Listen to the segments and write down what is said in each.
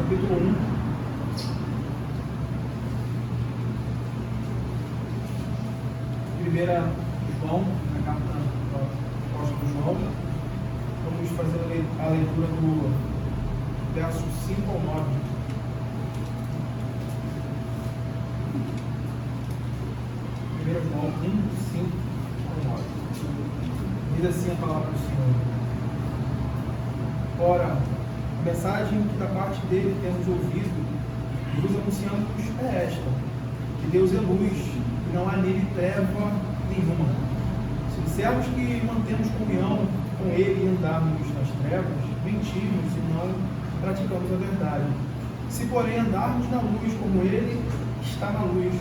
capítulo 1. Primeira João, na carta do apóstolo João. Vamos fazer a leitura do verso 5 ao 9. Primeira João 1, 5 ao 9. Diz assim a palavra do Senhor. Ora, a mensagem que da parte dele temos ouvido e vos anunciamos é esta: que Deus é luz e não há nele treva nenhuma. Se dissermos que mantemos comunhão com ele e andarmos nas trevas, mentimos e não praticamos a verdade. Se porém andarmos na luz como ele está na luz,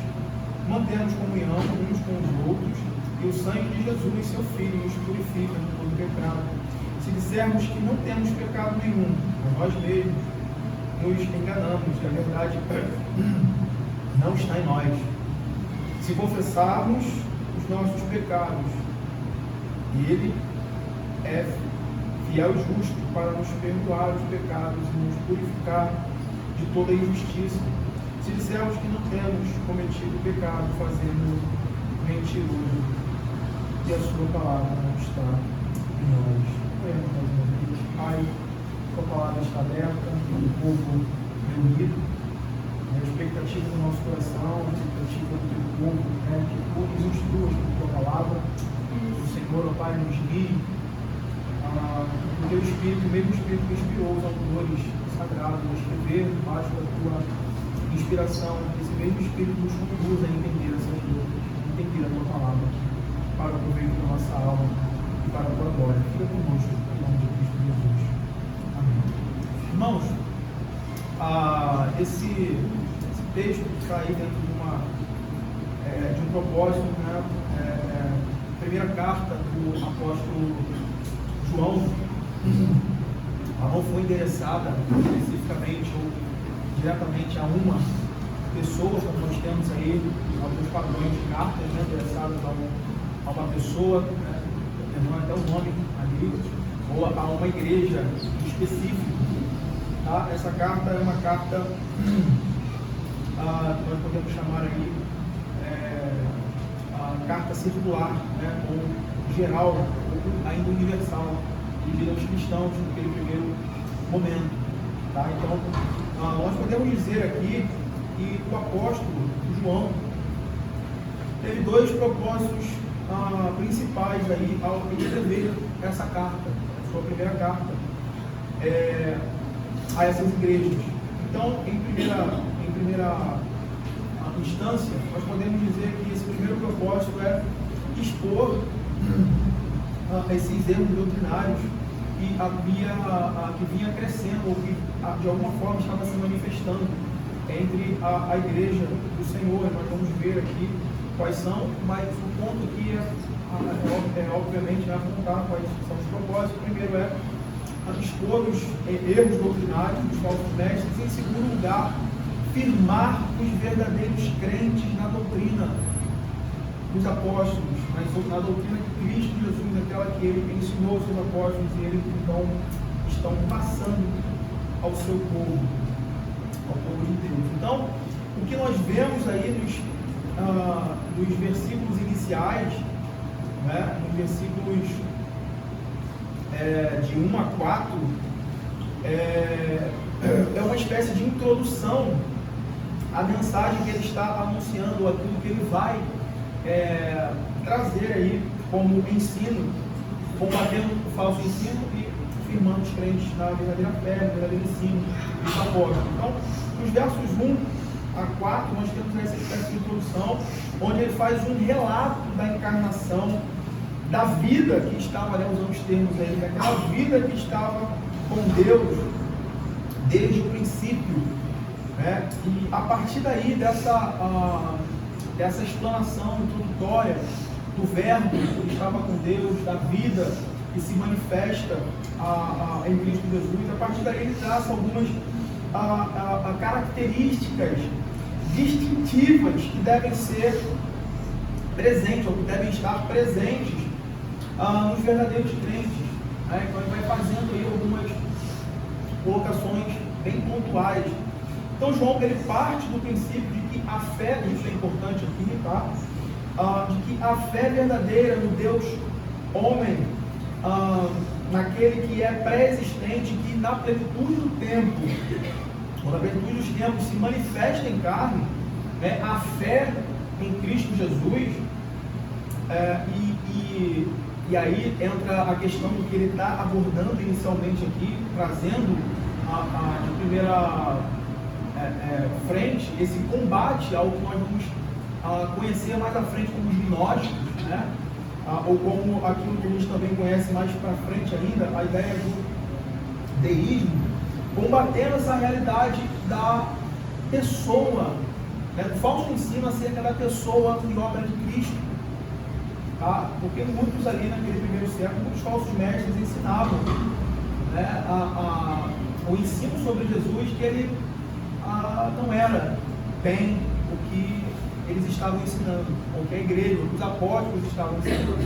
mantemos comunhão uns com os outros, e o sangue de Jesus, seu Filho, nos purifica de todo pecado. Se dissermos que não temos pecado nenhum, a nós mesmos nos enganamos, e a verdade não está em nós. Se confessarmos os nossos pecados, ele é fiel e justo para nos perdoar os pecados e nos purificar de toda injustiça. Se dissermos que não temos cometido pecado, fazemos mentiroso, e a sua palavra não está em nós. Oremos mais uma vez. Pai, sua palavra está aberta, o povo reunido, a expectativa do nosso coração, a expectativa do teu povo, que tu nos instruas com a tua palavra, o Senhor, ó Pai, nos guie, o teu Espírito, o mesmo Espírito que inspirou os autores sagrados a escrever debaixo da tua inspiração, esse mesmo Espírito nos conduz a entender essas coisas, entender a tua palavra, para o proveito da nossa alma e para a tua glória. Fica conosco, em nome de Cristo Jesus. Amém. Irmãos, esse texto está aí dentro de um propósito, primeira carta do apóstolo João. Ela não foi endereçada especificamente ou diretamente a uma pessoa, como nós temos aí alguns padrões de cartas endereçadas a uma pessoa, não até o nome ali, ou a uma igreja específica. Tá? Essa carta é uma carta que nós podemos chamar aí a carta circular, ou geral, ou ainda universal, dirigida aos cristãos naquele primeiro momento. Tá? Então, nós podemos dizer aqui que o apóstolo João teve dois propósitos principais aí ao escrever essa carta, a sua primeira carta, a essas igrejas. Então, em primeira instância, nós podemos dizer que esse primeiro propósito é expor esses erros doutrinários que vinha crescendo, ou que de alguma forma estava se manifestando entre a igreja do Senhor. Nós vamos ver aqui quais são, mas o ponto aqui é obviamente apontar quais são os propósitos. O primeiro é expor os erros doutrinários dos falsos mestres, em segundo lugar, firmar os verdadeiros crentes na doutrina dos apóstolos, na doutrina de Cristo Jesus, aquela que ele ensinou aos seus apóstolos, e eles então estão passando ao seu povo, ao povo de Deus. Então, o que nós vemos aí nos versículos iniciais, nos versículos de 1 a 4, é uma espécie de introdução à mensagem que ele está anunciando, aquilo que ele vai trazer aí como ensino, combatendo o falso ensino e firmando os crentes na verdadeira fé, no verdadeiro ensino dos apóstolos. Então, nos versos 1 a 4, nós temos essa espécie de introdução, onde ele faz um relato da encarnação, da vida que estava, usando os termos aí, daquela vida que estava com Deus desde o princípio, e a partir daí dessa explanação introdutória do verbo que estava com Deus, da vida que se manifesta em Cristo Jesus, a partir daí ele traça algumas características distintivas que devem ser presentes, ou que devem estar presentes nos verdadeiros crentes. Então ele vai fazendo aí algumas colocações bem pontuais. Então João ele parte do princípio de que a fé, isso é importante aqui, tá? De que a fé verdadeira no Deus homem, naquele que é pré-existente, que na plenitude do tempo, ou na plenitude dos tempos, se manifesta em carne, né? A fé em Cristo Jesus, e aí entra a questão do que ele está abordando inicialmente aqui, trazendo de primeira frente esse combate ao que nós vamos conhecer mais à frente como os gnósticos, né? Ou como aquilo que a gente também conhece mais para frente ainda, a ideia do deísmo, combatendo essa realidade da pessoa, né? Do falso ensino acerca da pessoa e obra de Cristo, tá? Porque muitos ali naquele primeiro século, muitos falsos mestres ensinavam, né, o ensino sobre Jesus, que ele não era bem o que eles estavam ensinando, o que a igreja, os apóstolos estavam ensinando,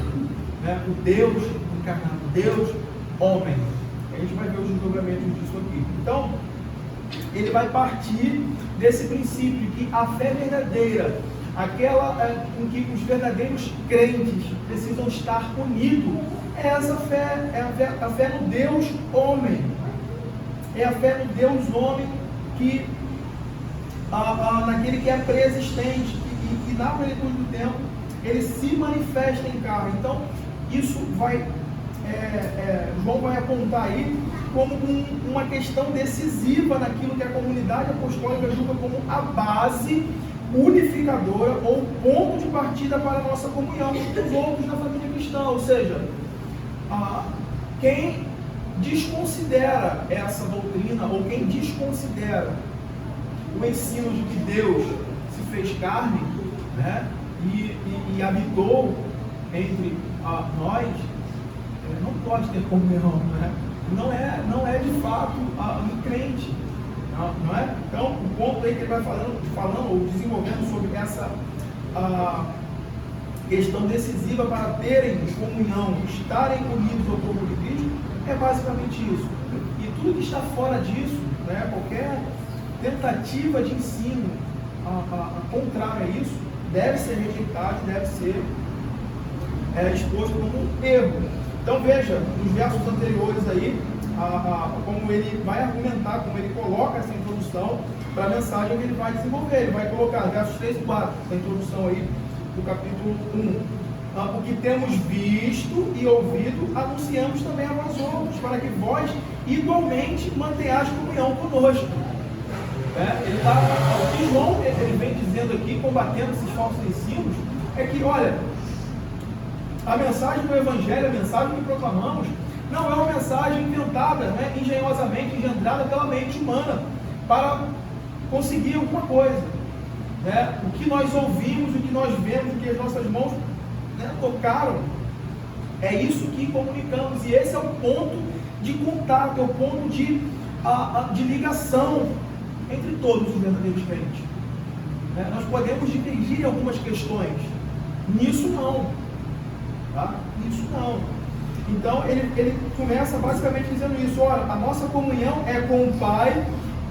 né? O Deus encarnado, Deus homem. A gente vai ver os desdobramentos disso aqui. Então, ele vai partir desse princípio que a fé verdadeira, aquela em que os verdadeiros crentes precisam estar unidos, é essa fé, a fé no Deus homem, é a fé no Deus homem que naquele que é pré-existente, que na plenitude do tempo ele se manifesta em carne. Então isso vai João vai apontar aí como uma questão decisiva naquilo que a comunidade apostólica julga como a base unificadora ou ponto de partida para a nossa comunhão com os outros da família cristã. Ou seja, quem desconsidera essa doutrina, ou quem desconsidera o ensino de que Deus se fez carne, né, e habitou entre nós, não pode ter comunhão, né? Não é de fato um crente, não é? Então, o ponto aí que ele vai falando ou desenvolvendo sobre essa questão decisiva para terem comunhão, estarem unidos ao corpo de Cristo, é basicamente isso. E tudo que está fora disso, né, qualquer tentativa de ensino contrária a isso, deve ser rejeitado, deve ser exposto como um erro. Então veja, nos versos anteriores aí, como ele vai argumentar, como ele coloca essa introdução para a mensagem que ele vai desenvolver. Ele vai colocar versos 3 e 4, essa introdução aí do capítulo 1. O que temos visto e ouvido, anunciamos também a vós outros, para que vós igualmente mantenhais comunhão conosco. O que João ele vem dizendo aqui, combatendo esses falsos ensinos, é que, olha, a mensagem do Evangelho, a mensagem que proclamamos, não é uma mensagem inventada, né, engenhosamente engendrada pela mente humana para conseguir alguma coisa, né? O que nós ouvimos, o que nós vemos, o que as nossas mãos, né, tocaram, é isso que comunicamos, e esse é o ponto de contato, é o ponto de ligação entre todos os verdadeiros crentes, né? Nós podemos divergir em algumas questões, nisso não, tá? Nisso não. Então ele começa basicamente dizendo isso: olha, a nossa comunhão é com o Pai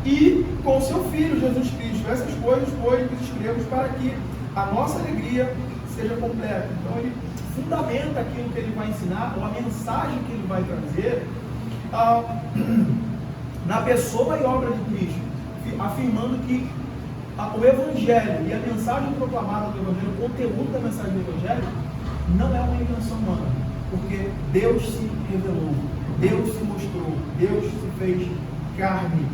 e com o seu Filho Jesus Cristo. Essas coisas, pois, que escrevemos para que a nossa alegria seja completa. Então ele fundamenta aquilo que ele vai ensinar, ou a mensagem que ele vai trazer, na pessoa e obra de Cristo, afirmando que o Evangelho e a mensagem proclamada do Evangelho, o conteúdo da mensagem do Evangelho, não é uma invenção humana, porque Deus se revelou, Deus se mostrou, Deus se fez carne,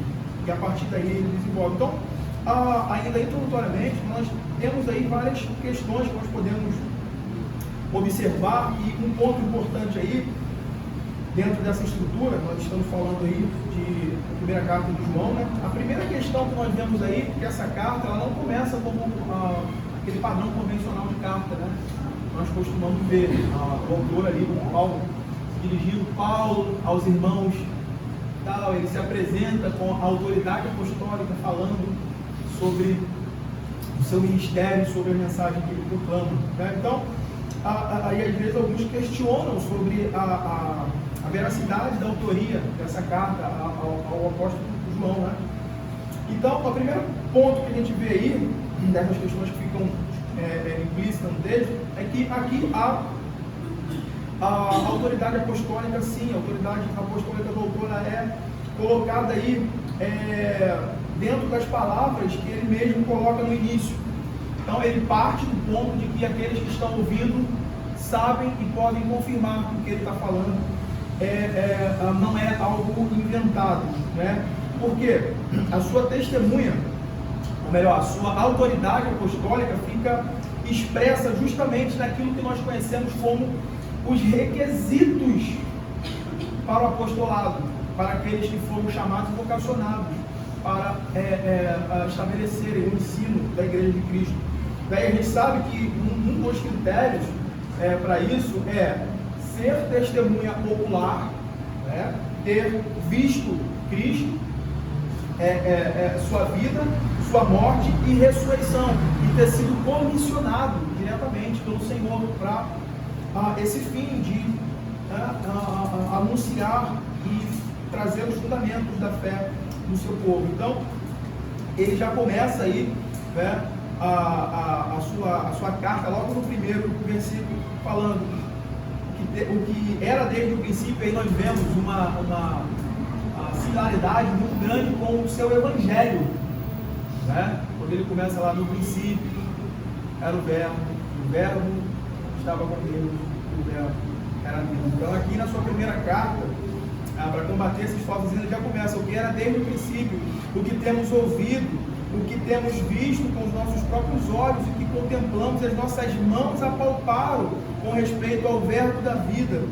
e a partir daí ele desenvolve. Então, ainda introdutoriamente, nós temos aí várias questões que nós podemos observar, e um ponto importante aí, dentro dessa estrutura, nós estamos falando aí de primeira carta de João, né? A primeira questão que nós vemos aí, que essa carta, ela não começa como aquele padrão convencional de carta, né? Nós costumamos ver o autor ali, o Paulo, dirigindo Paulo aos irmãos, tal, ele se apresenta com a autoridade apostólica, falando sobre o seu ministério, sobre a mensagem que ele proclama, né? Então, aí às vezes alguns questionam sobre a veracidade da autoria dessa carta ao apóstolo João, né? Então, o primeiro ponto que a gente vê aí, dessas questões que ficam implícitas no texto, é que aqui a autoridade apostólica, sim, a autoridade apostólica doutora é colocada aí dentro das palavras que ele mesmo coloca no início. Então, ele parte do ponto de que aqueles que estão ouvindo sabem e podem confirmar que o que ele está falando não é algo inventado, né? Porque a sua testemunha, ou melhor, a sua autoridade apostólica fica expressa justamente naquilo que nós conhecemos como os requisitos para o apostolado, para aqueles que foram chamados e vocacionados para estabelecerem o ensino da Igreja de Cristo. Daí a gente sabe que um dos critérios para isso é ser testemunha ocular, né? Ter visto Cristo, sua vida, sua morte e ressurreição, e ter sido comissionado diretamente pelo Senhor para esse fim de anunciar e trazer os fundamentos da fé no seu povo. Então, ele já começa aí, né, a sua carta, logo no primeiro versículo, falando o que era desde o princípio. Aí nós vemos uma similaridade muito grande com o seu evangelho, né? Quando ele começa lá no princípio, era o verbo estava com Deus, o verbo era Deus. Então aqui na sua primeira carta, para combater esses falsos ensinos, já começa o que era desde o princípio, o que temos ouvido, o que temos visto com os nossos próprios olhos e que contemplamos, as nossas mãos apalparam com respeito ao verbo da vida.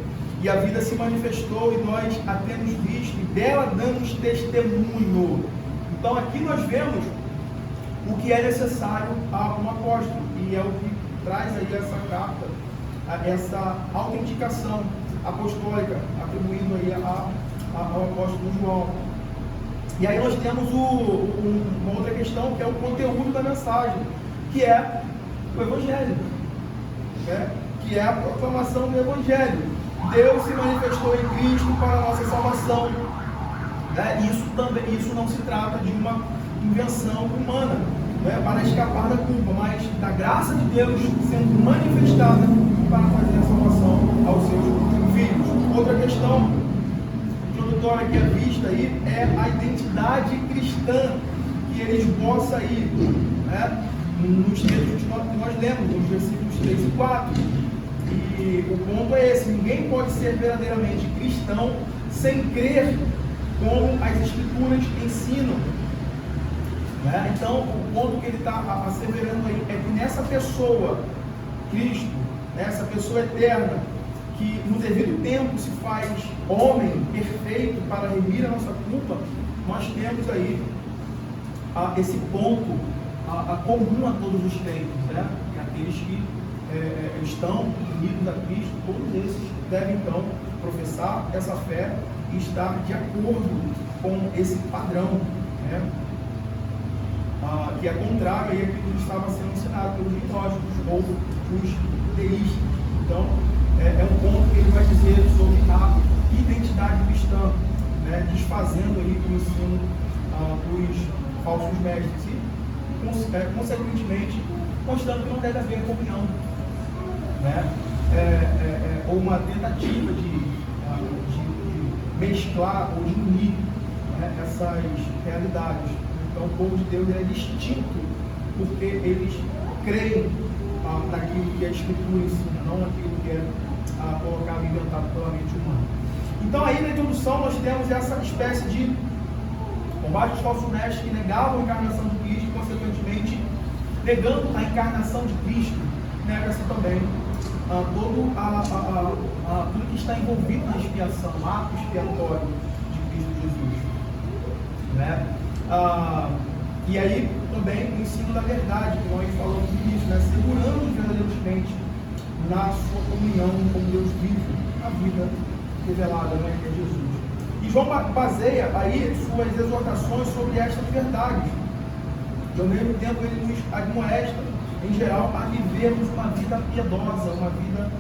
E a vida se manifestou e nós a temos visto, e dela damos testemunho. Então aqui nós vemos o que é necessário a um apóstolo, e é o que traz aí essa carta, essa autenticação apostólica, atribuindo aí ao apóstolo João. E aí nós temos uma outra questão, que é o conteúdo da mensagem, que é o Evangelho, né? Que é a proclamação do Evangelho. Deus se manifestou em Cristo para a nossa salvação, né? Isso não se trata de uma invenção humana, né, para escapar da culpa, mas da graça de Deus sendo manifestada para fazer a salvação aos seus filhos. Outra questão introdutória que é vista aí é a identidade cristã que ele esboça aí, né, nos textos que nós lemos, nos versículos 3 e 4. E o ponto é esse: ninguém pode ser verdadeiramente cristão sem crer como as Escrituras ensinam, né? Então, o ponto que ele está asseverando aí é que nessa pessoa, Cristo, essa pessoa eterna, que no devido tempo se faz homem perfeito para remir a nossa culpa, nós temos aí esse ponto comum a todos os tempos, né? E aqueles que estão unidos a Cristo, todos esses devem então professar essa fé e estar de acordo com esse padrão, né? Que é contrário aí àquilo que estava sendo ensinado pelos gnósticos ou os teístas. Então, é um ponto que ele vai dizer sobre a identidade cristã, né? Desfazendo aí o ensino dos falsos mestres e, consequentemente, mostrando que não deve haver comunhão, né? Ou uma tentativa de mesclar ou de unir, né, essas realidades. Então, o povo de Deus é distinto porque eles creem naquilo que a Escritura ensina, não naquilo que é colocado e inventado pela mente humana. Então, aí na introdução, nós temos essa espécie de combate aos falsos mestres que negavam a encarnação de Cristo e, consequentemente, negando a encarnação de Cristo, nega-se também tudo que está envolvido na expiação, o ato expiatório de Cristo Jesus, né? E aí também o ensino da verdade, que nós falamos disso, né? Segurando verdadeiramente na sua comunhão com Deus vivo, a vida revelada, né, que é Jesus. E João baseia aí suas exortações sobre estas verdades. E ao mesmo tempo ele nos admoesta, em geral, a vivermos uma vida piedosa, uma vida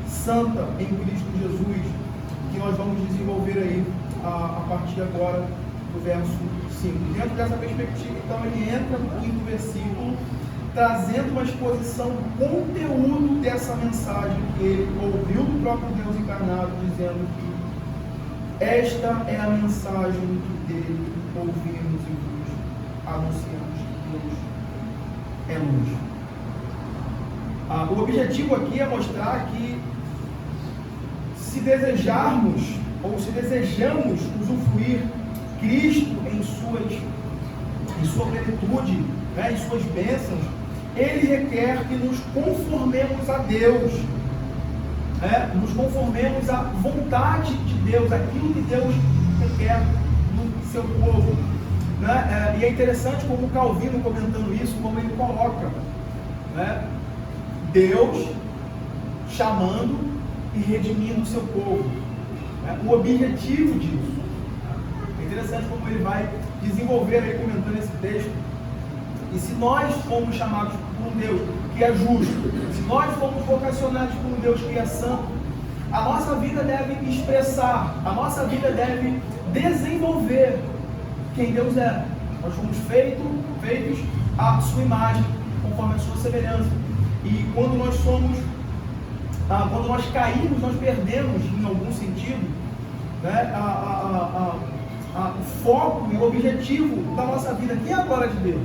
santa em Cristo Jesus, que nós vamos desenvolver aí a partir agora no verso 5. Dentro dessa perspectiva, então, ele entra no quinto versículo, trazendo uma exposição do conteúdo dessa mensagem que ele ouviu do próprio Deus encarnado, dizendo que esta é a mensagem que dele ouvimos e vos anunciamos, que Deus é luz. O objetivo aqui é mostrar que se desejarmos ou se desejamos usufruir Cristo em sua plenitude, né, em suas bênçãos, ele requer que nos conformemos a Deus, né, nos conformemos à vontade de Deus, aquilo que Deus requer do seu povo. Né? E é interessante como Calvino, comentando isso, como ele coloca, né, Deus chamando e redimindo o seu povo. Né? O objetivo disso. É interessante como ele vai desenvolver aí, comentando esse texto. E se nós fomos chamados por um Deus que é justo, se nós fomos vocacionados por um Deus que é santo, a nossa vida deve expressar, a nossa vida deve desenvolver quem Deus é. Nós fomos feitos à sua imagem, conforme a sua semelhança. E quando nós caímos, nós perdemos, em algum sentido, né, o foco e o objetivo da nossa vida, que é a glória de Deus.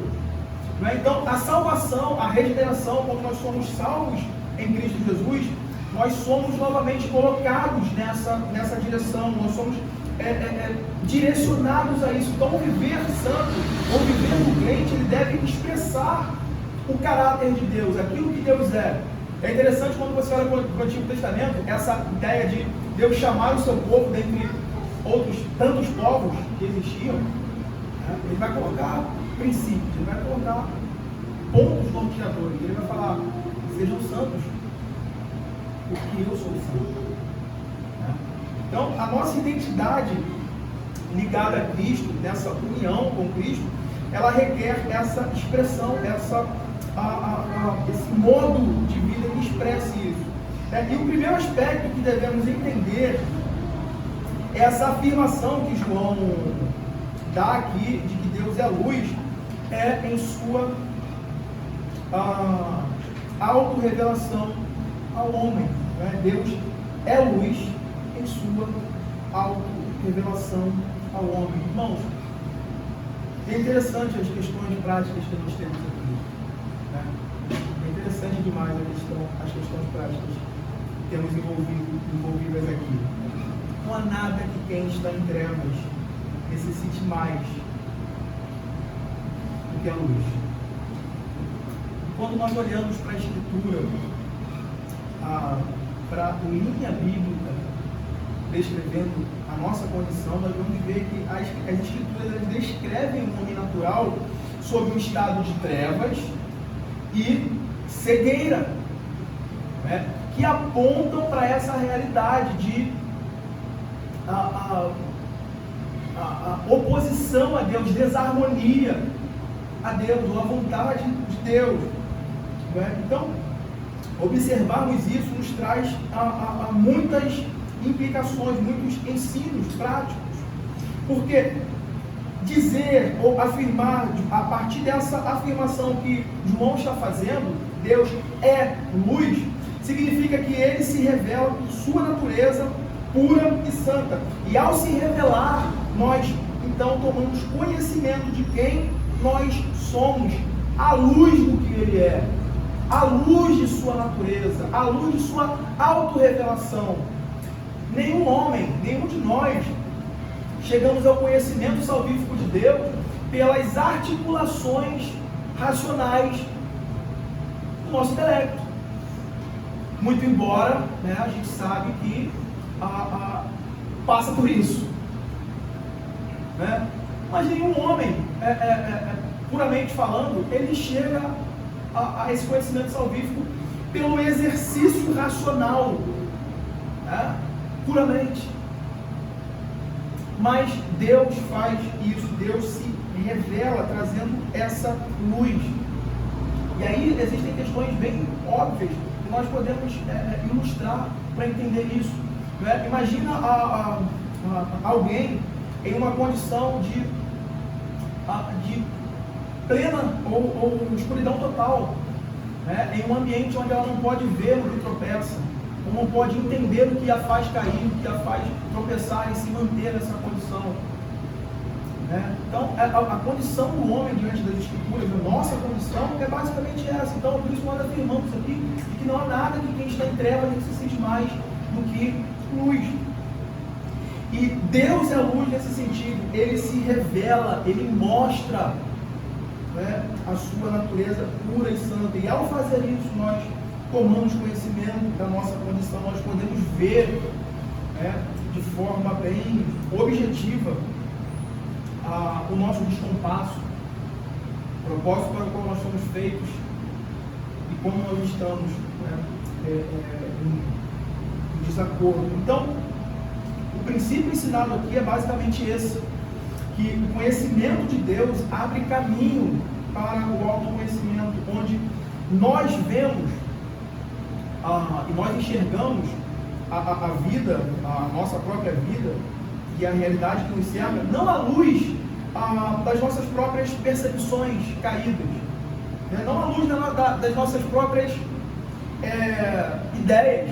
Né? Então, a salvação, a regeneração, quando nós somos salvos em Cristo Jesus, nós somos novamente colocados nessa direção, nós somos direcionados a isso. Então, o viver santo, ou viver no crente, ele deve expressar o caráter de Deus, aquilo que Deus é. É interessante quando você olha para o Antigo Testamento, essa ideia de Deus chamar o seu povo dentre outros tantos povos que existiam, né? Ele vai colocar princípios, ele vai colocar pontos norteadores, ele vai falar: sejam santos, porque eu sou santo. Né? Então, a nossa identidade ligada a Cristo, nessa união com Cristo, ela requer essa expressão, esse modo de vida que expresse isso. E o primeiro aspecto que devemos entender é essa afirmação que João dá aqui, de que Deus é luz, em sua autorrevelação ao homem. Né? Deus é luz em sua autorrevelação ao homem. Irmãos, é interessante as questões práticas que nós temos aqui. Né? É interessante demais as questões práticas que temos envolvidas aqui. Não há nada que quem está em trevas necessite mais do que a luz. Quando nós olhamos para a Escritura, para a linha bíblica descrevendo a nossa condição, nós vamos ver que as Escrituras descrevem o homem natural sob um estado de trevas e cegueira, né? Que apontam para essa realidade de a oposição a Deus, desarmonia a Deus, ou a vontade de Deus. Né? Então, observarmos isso nos traz muitas implicações, muitos ensinos práticos. Porque dizer ou afirmar, a partir dessa afirmação que João está fazendo, Deus é luz, significa que ele se revela por sua natureza pura e santa. E ao se revelar, nós então tomamos conhecimento de quem nós somos, à luz do que ele é, à luz de sua natureza, à luz de sua autorrevelação. Nenhum homem, nenhum de nós chegamos ao conhecimento salvífico de Deus pelas articulações racionais do nosso intelecto. Muito embora, né, a gente sabe que passa por isso. Né? Mas nenhum homem, puramente falando, ele chega a esse conhecimento salvífico pelo exercício racional, né? Puramente. Mas Deus faz isso, Deus se revela trazendo essa luz. E aí existem questões bem óbvias que nós podemos ilustrar para entender isso. Né? Imagina alguém em uma condição de de plena ou escuridão total, né? Em um ambiente onde ela não pode ver o que tropeça, ou não pode entender o que a faz cair, o que a faz tropeçar e se manter nessa condição. Então, a condição do homem diante das Escrituras, a nossa condição, é basicamente essa. Então, por isso nós afirmamos aqui que não há nada que quem está em trevas necessite mais do que luz. E Deus é luz nesse sentido. Ele se revela, ele mostra, né, a sua natureza pura e santa. E ao fazer isso, nós tomamos conhecimento da nossa condição, nós podemos ver, né, de forma bem objetiva o nosso descompasso, o propósito para o qual nós somos feitos e como nós estamos, né, em desacordo. Então, o princípio ensinado aqui é basicamente esse, que o conhecimento de Deus abre caminho para o autoconhecimento, onde nós vemos e nós enxergamos a vida, a nossa própria vida e a realidade que nos cerca, não à luz das nossas próprias percepções caídas, né? Não à luz das nossas próprias ideias,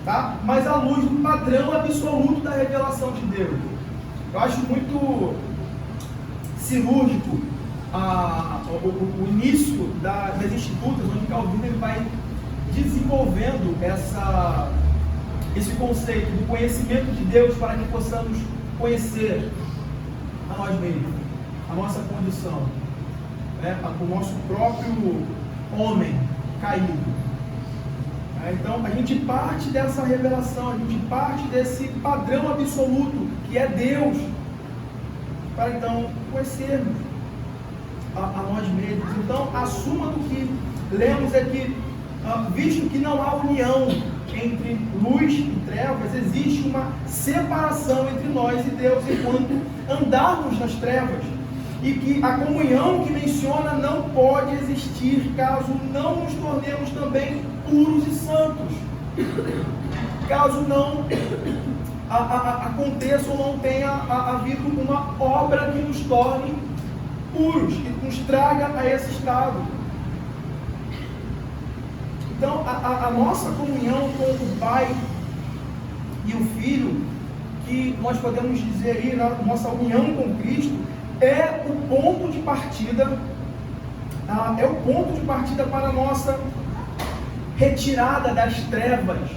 tá? Mas à luz do padrão absoluto da revelação de Deus. Eu acho muito cirúrgico o início das institutas, onde Calvino ele vai desenvolvendo esse conceito do conhecimento de Deus para que possamos conhecer a nós mesmos, a nossa condição, né? O nosso próprio homem caído. Então a gente parte dessa revelação, a gente parte desse padrão absoluto que é Deus, para então conhecermos a nós mesmos. Então a suma do que lemos é que, visto que não há união entre luz e trevas, existe uma separação entre nós e Deus enquanto andarmos nas trevas, e que a comunhão que menciona não pode existir caso não nos tornemos também puros e santos, caso não aconteça ou não tenha havido uma obra que nos torne puros, que nos traga a esse estado. Então, a nossa comunhão com o Pai e o Filho, que nós podemos dizer aí, nossa união com Cristo, é o ponto de partida, para a nossa retirada das trevas,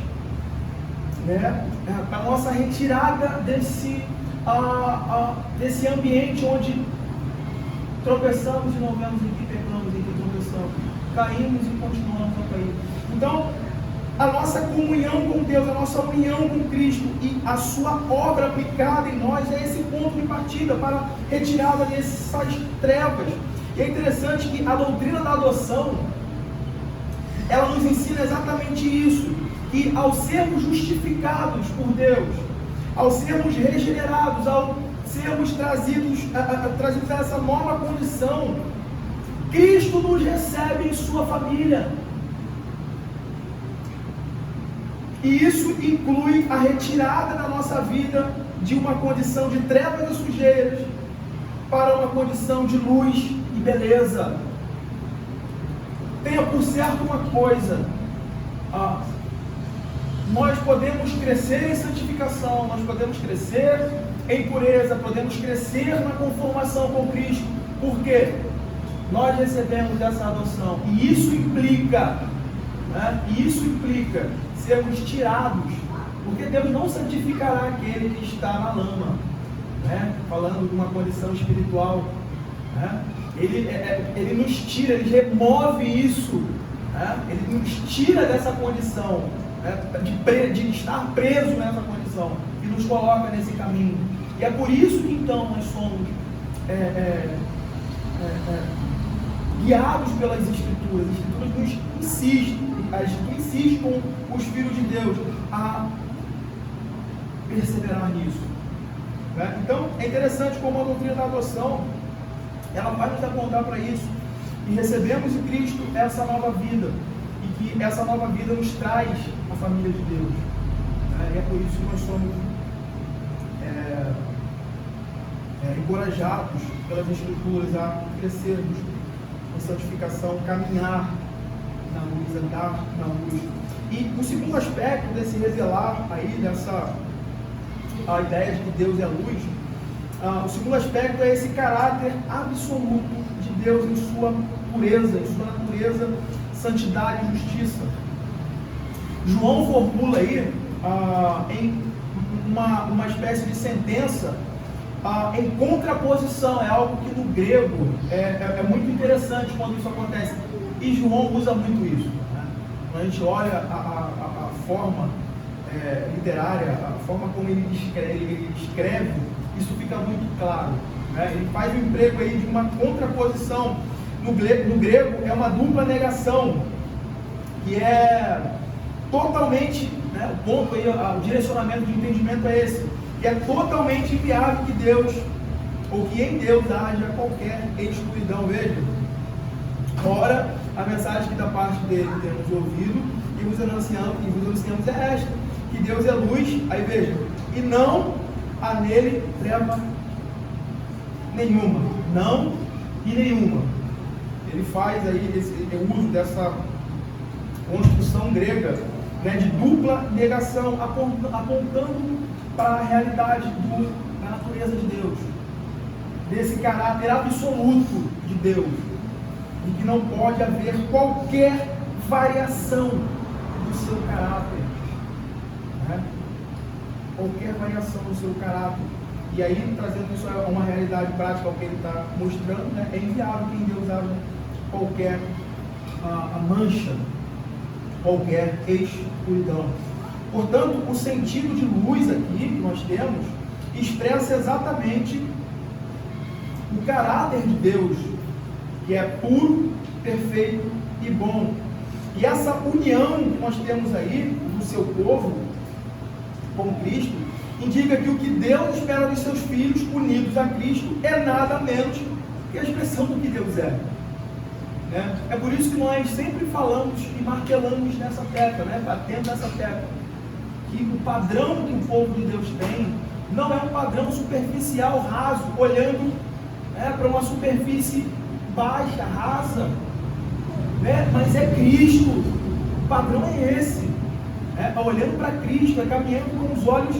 né? Para a nossa retirada desse ambiente onde tropeçamos e não vemos em que pecamos, em que tropeçamos, caímos e continuamos a cair. Então, a nossa comunhão com Deus, a nossa união com Cristo e a sua obra aplicada em nós é esse ponto de partida para a retirada dessas trevas. E é interessante que a doutrina da adoção, ela nos ensina exatamente isso, que ao sermos justificados por Deus, ao sermos regenerados, ao sermos trazidos a essa nova condição, Cristo nos recebe em sua família. E isso inclui a retirada da nossa vida de uma condição de trevas e sujeiras para uma condição de luz e beleza. Tenha por certo uma coisa, nós podemos crescer em santificação, nós podemos crescer em pureza, podemos crescer na conformação com Cristo, porque nós recebemos essa adoção, e isso implica, sermos tirados, porque Deus não santificará aquele que está na lama, né? Falando de uma condição espiritual, né? Ele nos tira, ele remove isso, né? Ele nos tira dessa condição, né? de estar preso nessa condição, e nos coloca nesse caminho. E é por isso que então nós somos guiados pelas Escrituras. As Escrituras nos insistem com os filhos de Deus a perseverar nisso, né? Então é interessante como a doutrina da adoção ela vai nos apontar para isso, e recebemos em Cristo essa nova vida, e que essa nova vida nos traz a família de Deus, né? E é por isso que nós somos encorajados pelas Escrituras a crescermos em santificação, caminhar na luz, andar na luz. E o segundo aspecto desse revelar aí, a ideia de que Deus é luz, o segundo aspecto é esse caráter absoluto de Deus em sua pureza, em sua natureza, santidade e justiça. João formula aí em uma espécie de sentença em contraposição, é algo que no grego é muito interessante quando isso acontece, e João usa muito isso, né? Quando a gente olha a forma literária, a forma como ele escreve, isso fica muito claro, né? Ele faz o emprego aí de uma contraposição. No grego é uma dupla negação, que é totalmente, né, o ponto aí, o direcionamento de entendimento é esse, que é totalmente inviável que Deus, ou que em Deus haja qualquer escuridão. Veja, ora, a mensagem que da parte dele temos ouvido e vos anunciamos é esta, que Deus é luz, aí veja, e não há nele treva nenhuma, não e nenhuma. Ele faz aí esse uso dessa construção grega, né, de dupla negação, apontando para a realidade da natureza de Deus, desse caráter absoluto de Deus, e que não pode haver qualquer variação do seu caráter, né? Qualquer variação do seu caráter. E aí, trazendo isso a uma realidade prática, ao que ele está mostrando, né, é inviável que em Deus haja qualquer mancha, qualquer escuridão. Portanto, o sentido de luz aqui que nós temos expressa exatamente o caráter de Deus, que é puro, perfeito e bom. E essa união que nós temos aí do seu povo com Cristo indica que o que Deus espera dos seus filhos unidos a Cristo é nada menos que a expressão do que Deus é. É por isso que nós sempre falamos e martelamos nessa tecla, batendo nessa tecla, que o padrão que o povo de Deus tem não é um padrão superficial, raso, olhando para uma superfície baixa, rasa, mas é Cristo. O padrão é esse, olhando para Cristo, caminhando com os olhos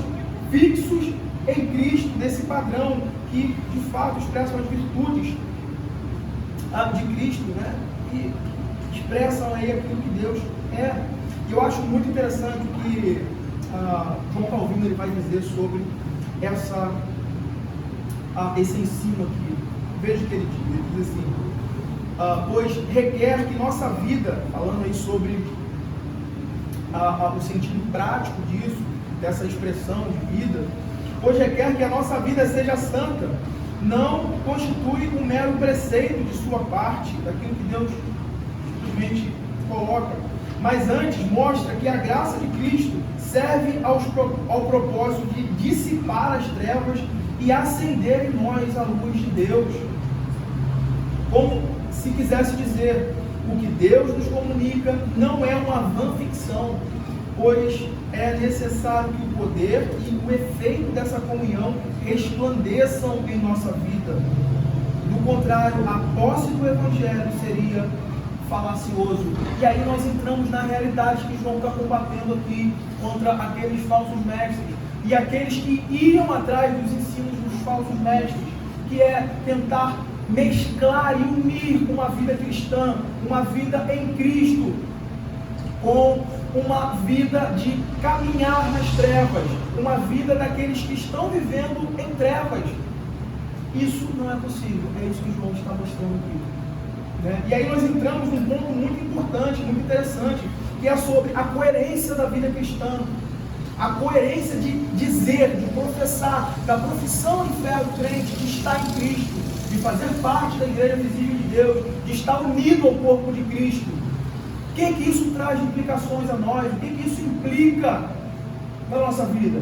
fixos em Cristo, desse padrão que de fato expressam as virtudes de Cristo, e expressam aí aquilo que Deus é. E eu acho muito interessante o que João Calvino ele vai dizer sobre esse ensino aqui. Veja o que ele diz assim: pois requer que nossa vida, falando aí sobre o sentido prático disso, dessa expressão de vida, pois requer que a nossa vida seja santa, não constitui um mero preceito de sua parte, daquilo que Deus simplesmente coloca, mas antes mostra que a graça de Cristo serve ao propósito de dissipar as trevas e acender em nós a luz de Deus. Como se quisesse dizer, o que Deus nos comunica não é uma vã ficção, pois é necessário que o poder e o efeito dessa comunhão resplandeçam em nossa vida. Do contrário, a posse do Evangelho seria falacioso. E aí nós entramos na realidade que João está combatendo aqui contra aqueles falsos mestres e aqueles que iam atrás dos ensinos dos falsos mestres, que é tentar mesclar e unir uma vida cristã, uma vida em Cristo, com uma vida de caminhar nas trevas, uma vida daqueles que estão vivendo em trevas. Isso não é possível, é isso que João está mostrando aqui. E aí nós entramos num ponto muito importante, muito interessante, que é sobre a coerência da vida cristã, a coerência de dizer, de professar, da profissão de fé do crente, de estar em Cristo, de fazer parte da igreja visível de Deus, de estar unido ao corpo de Cristo. O que isso traz de implicações a nós? O que isso implica na nossa vida?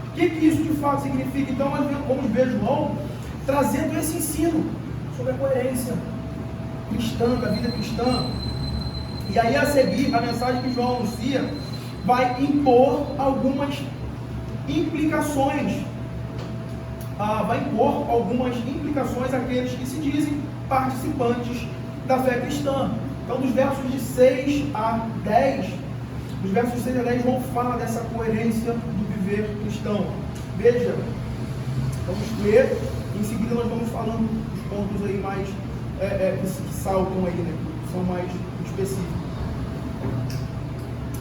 O que isso de fato significa? Então nós vamos ver João trazendo esse ensino sobre a coerência cristã, da vida cristã. E aí a seguir, a mensagem que João anuncia vai impor algumas implicações vai impor algumas implicações àqueles que se dizem participantes da fé cristã. Então, dos versos de 6 a 10, os versos de 6 a 10 vão falar dessa coerência do viver cristão. Veja, vamos ler, em seguida nós vamos falando dos pontos aí mais que saltam aí, né, que são mais específicos.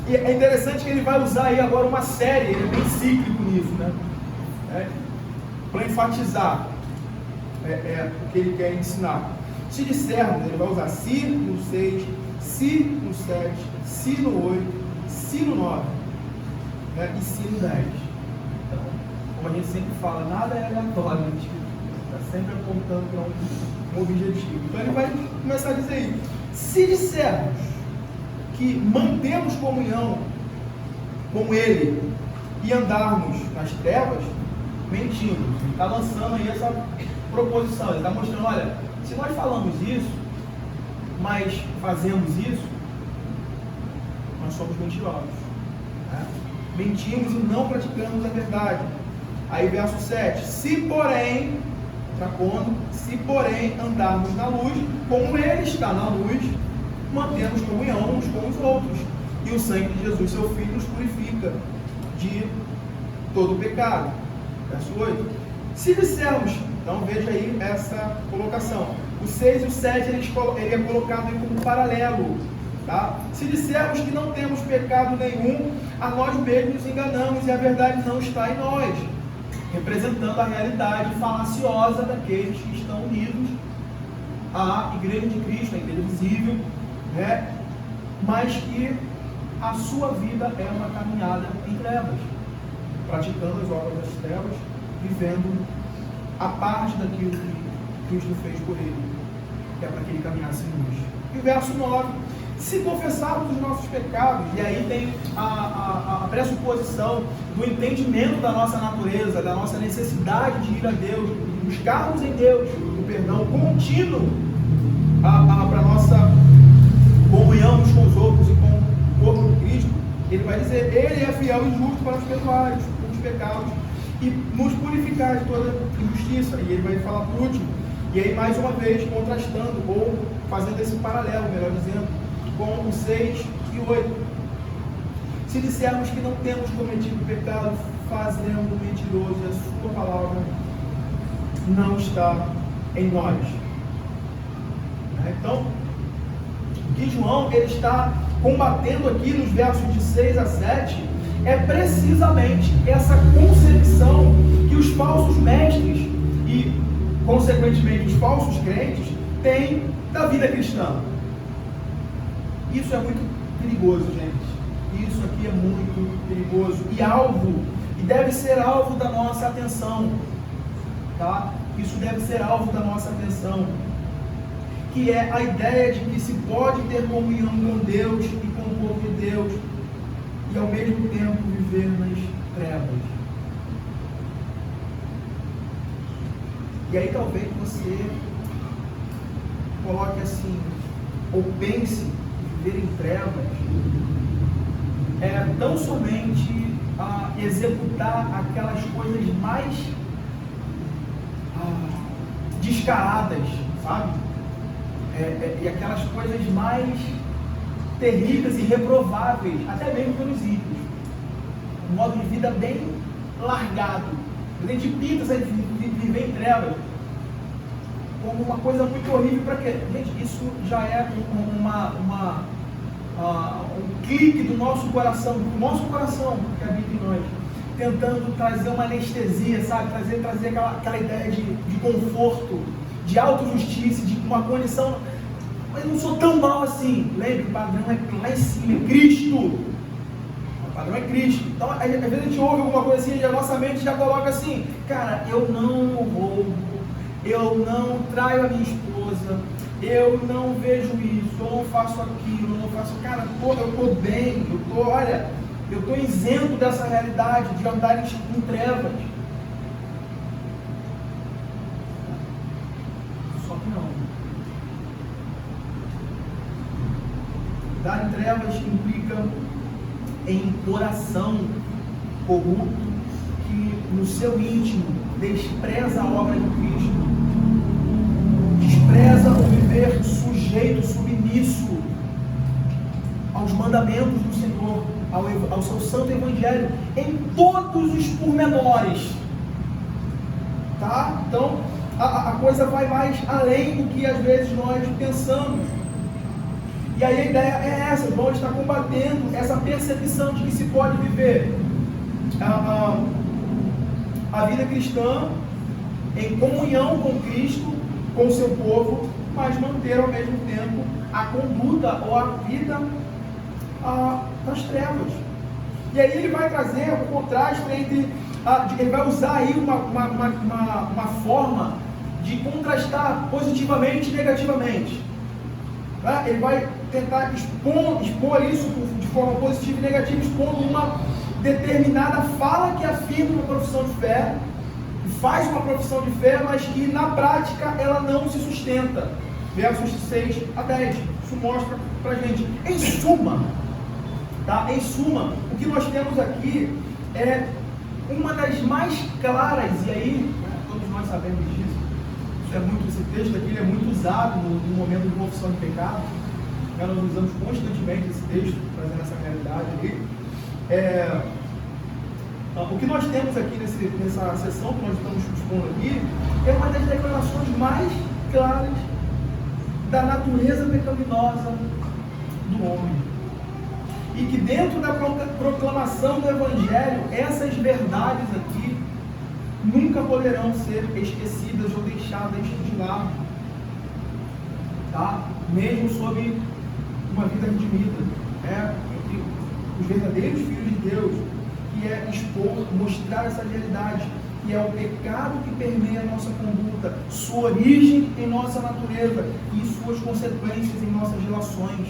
E é interessante que ele vai usar aí agora uma série, ele é bem cíclico nisso, né? Para enfatizar o que ele quer ensinar. Se dissermos, ele vai usar se no 6, se no 7, se no 8, se no 9, né? E se no 10. Então, como a gente sempre fala, nada é aleatório, a gente está sempre apontando para um objetivo. Então ele vai começar a dizer aí, se dissermos que mantemos comunhão com Ele e andarmos nas trevas, mentimos. Ele está lançando aí essa proposição, ele está mostrando, olha, se nós falamos isso, mas fazemos isso, nós somos mentirosos, né? Mentimos e não praticamos a verdade. Aí verso 7, se porém andarmos na luz, como Ele está na luz, mantemos comunhão uns com os outros, e o sangue de Jesus, seu Filho, nos purifica de todo o pecado. Verso 8. Se dissermos, então veja aí essa colocação, o 6 e o 7 ele é colocado aí como paralelo, tá? Se dissermos que não temos pecado nenhum, a nós mesmos nos enganamos e a verdade não está em nós, representando a realidade falaciosa daqueles que estão unidos à Igreja de Cristo, a Igreja visível, né? Mas que a sua vida é uma caminhada em trevas, praticando as obras das trevas, vivendo a parte daquilo que Cristo fez por ele, que é para que ele caminhasse em luz. E o verso 9, se confessarmos os nossos pecados, e aí tem a pressuposição do entendimento da nossa natureza, da nossa necessidade de ir a Deus, de buscarmos em Deus o perdão contínuo para a nossa comunhão uns com os outros e com o corpo de Cristo. Ele vai dizer, Ele é fiel e justo para nos perdoar os pecados e nos purificar de toda injustiça. E ele vai falar por último, e aí mais uma vez contrastando, ou fazendo esse paralelo, melhor dizendo, com o 6 e o 8. Se dissermos que não temos cometido pecado, fazendo mentiroso, e a sua palavra não está em nós. Então, o que João ele está combatendo aqui nos versos de 6 a 7 é precisamente essa concepção que os falsos mestres e, consequentemente, os falsos crentes têm da vida cristã. Isso é muito perigoso, gente. Isso aqui é muito perigoso e deve ser alvo da nossa atenção, tá? Isso deve ser alvo da nossa atenção, que é a ideia de que se pode ter comunhão com Deus e com o povo de Deus e ao mesmo tempo viver nas trevas. E aí talvez você coloque assim, ou pense em viver em trevas tão somente a executar aquelas coisas mais descaradas, sabe? E aquelas coisas mais terríveis e reprováveis, até mesmo pelos ímpios. Um modo de vida bem largado. A gente pinta essa viver em trevas como uma coisa muito horrível. Para quê? Gente, isso já é um clique do nosso coração que habita em nós, tentando trazer uma anestesia, sabe? Trazer aquela ideia de conforto, de autojustiça, de uma condição. Mas eu não sou tão mal assim. Lembre, o padrão é lá em cima, é Cristo. O padrão é Cristo. Então, às vezes a gente ouve alguma coisa assim e a nossa mente já coloca assim, cara, eu não roubo, eu não traio a minha esposa, eu não vejo isso, eu não faço aquilo, eu não faço. Cara, eu estou bem, eu estou isento dessa realidade de andar em trevas. Só que não. Andar em trevas implica em coração corrupto que no seu íntimo despreza a obra de Cristo, despreza o viver sujeito, submisso aos mandamentos do Senhor, ao seu santo evangelho, em todos os pormenores. Tá? Então, a coisa vai mais além do que às vezes nós pensamos. E aí a ideia é essa: João está combatendo essa percepção de que se pode viver a vida cristã em comunhão com Cristo, com o seu povo, mas manter ao mesmo tempo a conduta ou a vida das trevas. E aí ele vai trazer o contraste entre, ele vai usar aí uma forma de contrastar positivamente e negativamente. Ele vai tentar expor isso de forma positiva e negativa, expondo uma determinada fala que afirma uma profissão de fé, faz uma profissão de fé, mas que na prática ela não se sustenta. Versos 6 a 10. Isso mostra pra gente. Em suma, o que nós temos aqui é uma das mais claras, e aí, todos nós sabemos disso, esse texto aqui é muito usado no momento de confissão de pecado. Nós usamos constantemente esse texto, trazendo essa realidade aqui. O que nós temos aqui nessa sessão que nós estamos expondo aqui é uma das declarações mais claras da natureza pecaminosa do homem. E que dentro da proclamação do Evangelho, essas verdades aqui nunca poderão ser esquecidas ou deixadas de lado, tá? Mesmo sob uma vida redimida, entre os verdadeiros filhos de Deus, que é expor, mostrar essa realidade, que é o pecado que permeia a nossa conduta, sua origem em nossa natureza e suas consequências em nossas relações.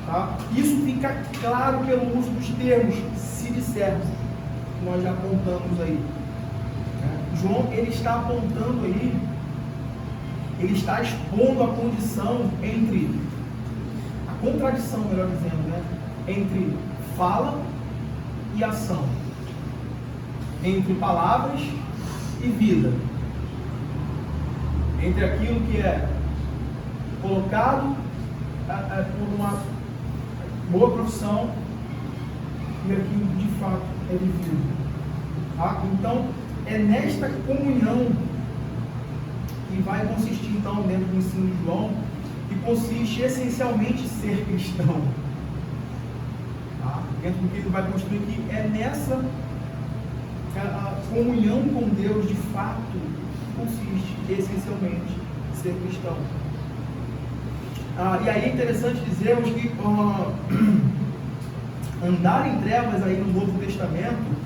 Tá? Isso fica claro pelo uso dos termos "se dissermos", que nós já apontamos aí. João, ele está apontando aí, ele está expondo a condição entre, a contradição, melhor dizendo, entre fala e ação, entre palavras e vida, entre aquilo que é colocado por uma boa profissão e aquilo que de fato é vivido. Tá? Então, é nesta comunhão que vai consistir, então, dentro do ensino de João, que consiste essencialmente ser cristão. Tá? Dentro do que ele vai construir aqui, é nessa comunhão com Deus, de fato, consiste essencialmente ser cristão. E aí é interessante dizermos que andar em trevas aí no Novo Testamento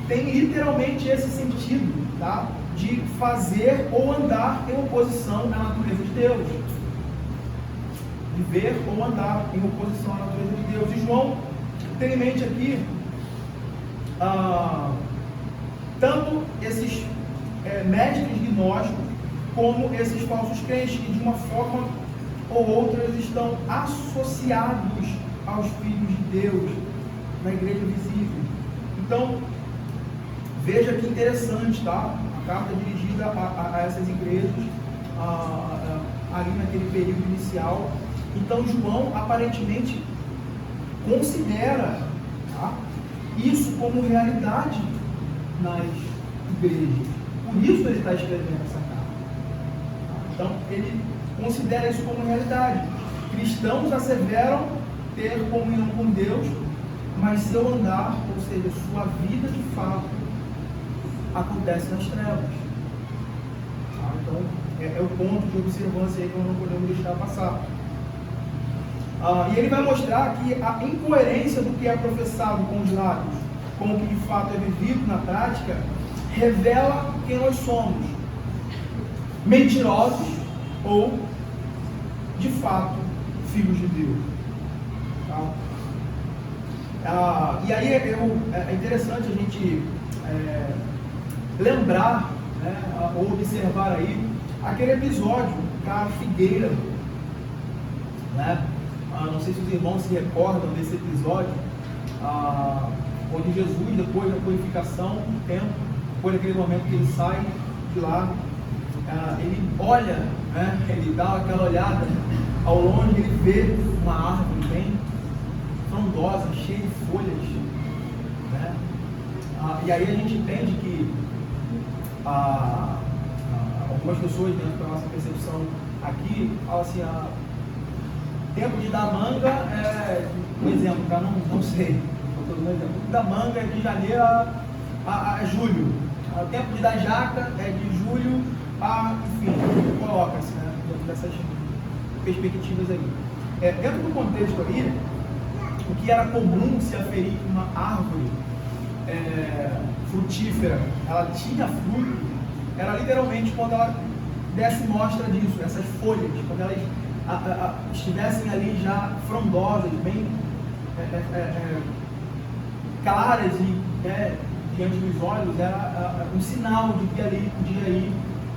tem literalmente esse sentido, tá? De fazer ou andar em oposição à natureza de Deus. Viver ou andar em oposição à natureza de Deus. E João tem em mente aqui tanto esses mestres gnósticos como esses falsos crentes, que de uma forma ou outra eles estão associados aos filhos de Deus na igreja visível. Então, veja que interessante, tá? A carta dirigida a essas igrejas ali naquele período inicial. Então, João aparentemente considera, tá, isso como realidade nas igrejas. Por isso ele está escrevendo essa carta. Então, ele considera isso como realidade. Cristãos asseveram ter comunhão com Deus, mas seu andar, ou seja, sua vida de fato, acontece nas trevas. Então, é o ponto de observância aí que nós não podemos deixar passar. E ele vai mostrar que a incoerência do que é professado com os lábios, com o que de fato é vivido na prática, revela quem nós somos: mentirosos ou, de fato, filhos de Deus. E aí é interessante a gente lembrar, ou observar aí aquele episódio da figueira, não sei se os irmãos se recordam desse episódio, onde Jesus, depois da purificação do templo, depois daquele momento que ele sai de lá, ele olha, né, ele dá aquela olhada ao longe, ele vê uma árvore bem frondosa, cheia de folhas, né? E aí a gente entende que algumas pessoas, dentro da nossa percepção aqui, falam assim, tempo de dar manga um exemplo, tá? Não sei, estou dando um exemplo. O tempo da manga é de janeiro a julho. O tempo de dar jaca é de julho a, enfim, coloca-se, né, dentro dessas perspectivas aí. Dentro do contexto aí, o que era comum se aferir que uma árvore frutífera, ela tinha fruto, era literalmente quando ela desse mostra disso, essas folhas, quando elas estivessem ali já frondosas, bem claras e diante dos olhos, era um sinal de que ali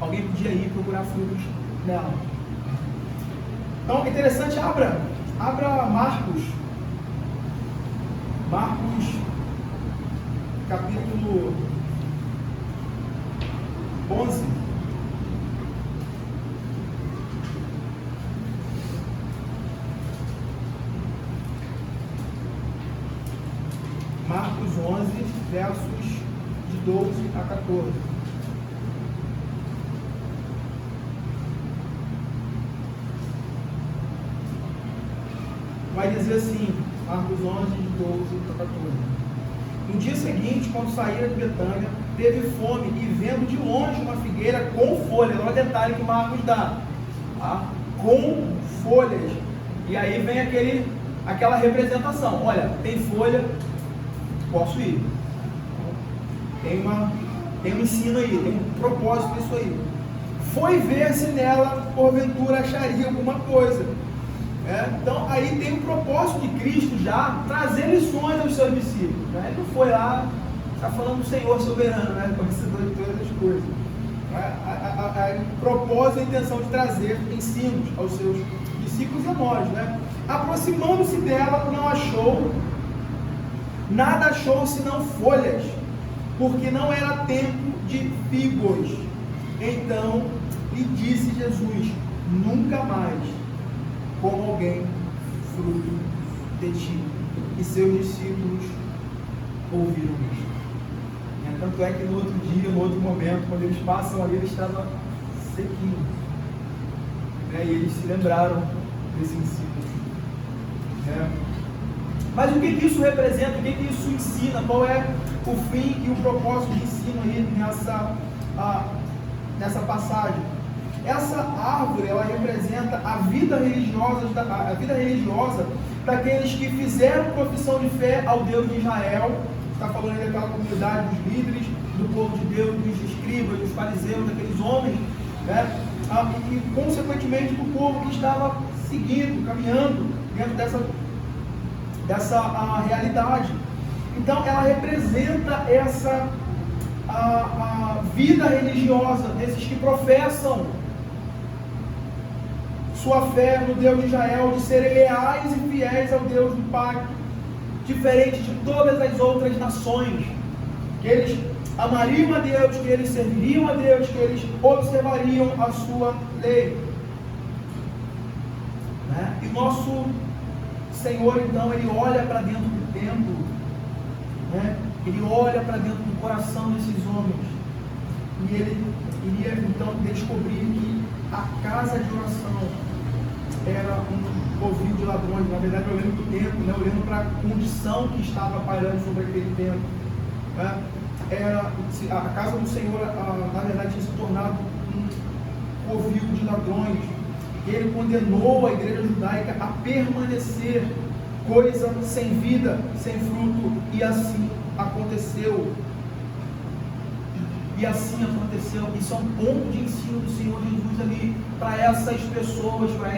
alguém podia ir procurar frutos nela. Então é interessante, abra Marcos capítulo 11. Marcos 11, versos de 12 a 14. Vai dizer assim, Marcos 11, de 12 a 14. No dia seguinte, quando saíra de Betânia, teve fome e vendo de longe uma figueira com folhas. Olha o detalhe que Marcos dá. Tá? Com folhas. E aí vem aquela representação. Olha, tem folha, posso ir. Tem um ensino aí, tem um propósito nisso aí. Foi ver se nela, porventura, acharia alguma coisa. Então, aí tem o propósito de Cristo já trazer lições aos seus discípulos. Né? Ele não foi lá, está falando do Senhor soberano, né? Conhecedor de todas as coisas. O propósito e a intenção de trazer ensinos aos seus discípulos e a nós. Né? Aproximando-se dela, não achou, nada achou senão folhas, porque não era tempo de figos. Então lhe disse Jesus: nunca mais como alguém fruto de ti. E seus discípulos ouviram isso. Tanto é que no outro dia, no outro momento, quando eles passam ali, ele estava sequinho. E eles se lembraram desse ensino. Mas o que isso representa? O que isso ensina? Qual é o fim e o propósito de ensino aí nessa passagem? Essa árvore, ela representa a vida religiosa daqueles que fizeram profissão de fé ao Deus de Israel. Está falando aí daquela comunidade dos líderes, do povo de Deus, dos escribas, dos fariseus, daqueles homens, né? E consequentemente do povo que estava seguindo, caminhando dentro dessa realidade. Então ela representa essa a vida religiosa desses que professam sua fé no Deus de Israel, de serem leais e fiéis ao Deus do pacto, diferente de todas as outras nações, que eles amariam a Deus, que eles serviriam a Deus, que eles observariam a sua lei. Né? E nosso Senhor, então, ele olha para dentro do templo, né? Ele olha para dentro do coração desses homens, e ele iria então descobrir que a casa de oração era um covil de ladrões. Na verdade, olhando para o templo, né? Olhando para a condição que estava pairando sobre aquele templo, né? A casa do Senhor, na verdade, tinha se tornado um covil de ladrões. Ele condenou a igreja judaica a permanecer coisa sem vida, sem fruto, e assim aconteceu. E assim aconteceu. Isso é um ponto de ensino do Senhor Jesus ali para essas pessoas, para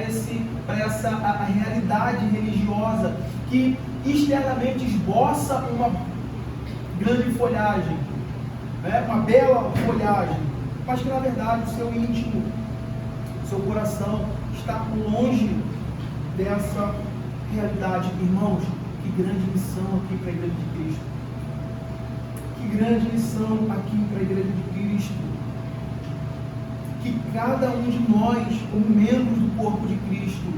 essa a realidade religiosa que externamente esboça uma grande folhagem, né? Uma bela folhagem, mas que na verdade o seu íntimo, o seu coração está longe dessa realidade. Irmãos, que grande missão aqui para a igreja de Cristo. Que grande lição aqui para a Igreja de Cristo. Que cada um de nós, como membros do corpo de Cristo,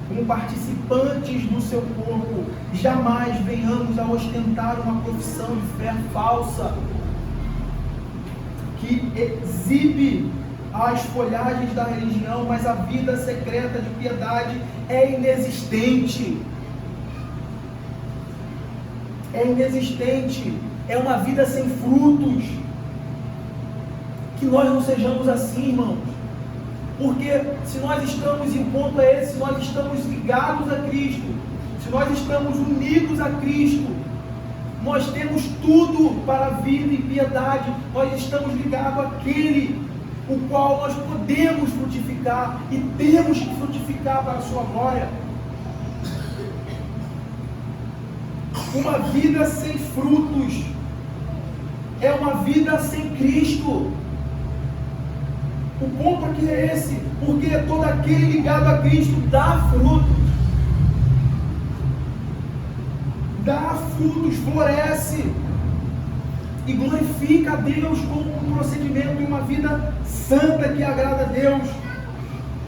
como participantes do seu corpo, jamais venhamos a ostentar uma profissão de fé falsa, que exibe as folhagens da religião, mas a vida secreta de piedade é inexistente. É inexistente. É uma vida sem frutos. Que nós não sejamos assim, irmãos. Porque se nós estamos, e o ponto é esse, se nós estamos ligados a Cristo, se nós estamos unidos a Cristo, nós temos tudo para a vida e piedade. Nós estamos ligados àquele o qual nós podemos frutificar e temos que frutificar para a sua glória. Uma vida sem frutos é uma vida sem Cristo. O ponto aqui é esse, porque todo aquele ligado a Cristo dá frutos, floresce e glorifica a Deus com um procedimento e uma vida santa que agrada a Deus.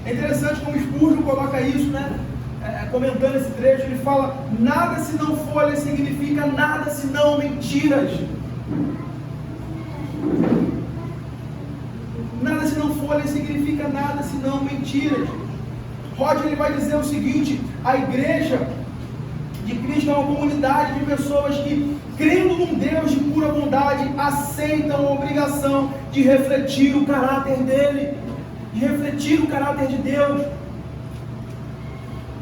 É interessante como Spurgeon coloca isso, né? Comentando esse trecho, ele fala: nada senão folha significa nada senão mentiras. Nada senão folha significa nada senão mentiras. Roger ele vai dizer o seguinte: a igreja de Cristo é uma comunidade de pessoas que, crendo num Deus de pura bondade, aceitam a obrigação de refletir o caráter dele, de refletir o caráter de Deus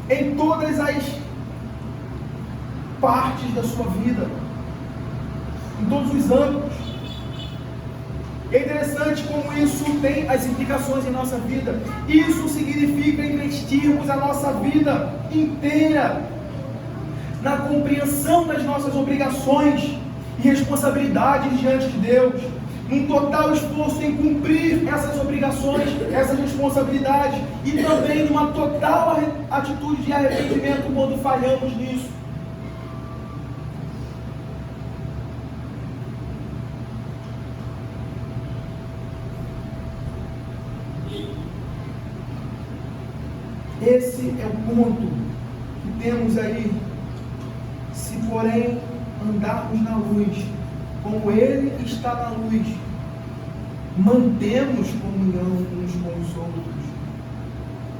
em todas as partes da sua vida, em todos os âmbitos. É interessante como isso tem as implicações em nossa vida. Isso significa investirmos a nossa vida inteira na compreensão das nossas obrigações e responsabilidades diante de Deus, num total esforço em cumprir essas obrigações, essas responsabilidades, e também numa total atitude de arrependimento quando falhamos nisso. Esse é o ponto que temos aí. Se porém andarmos na luz, como Ele está na luz, mantemos comunhão uns com os outros,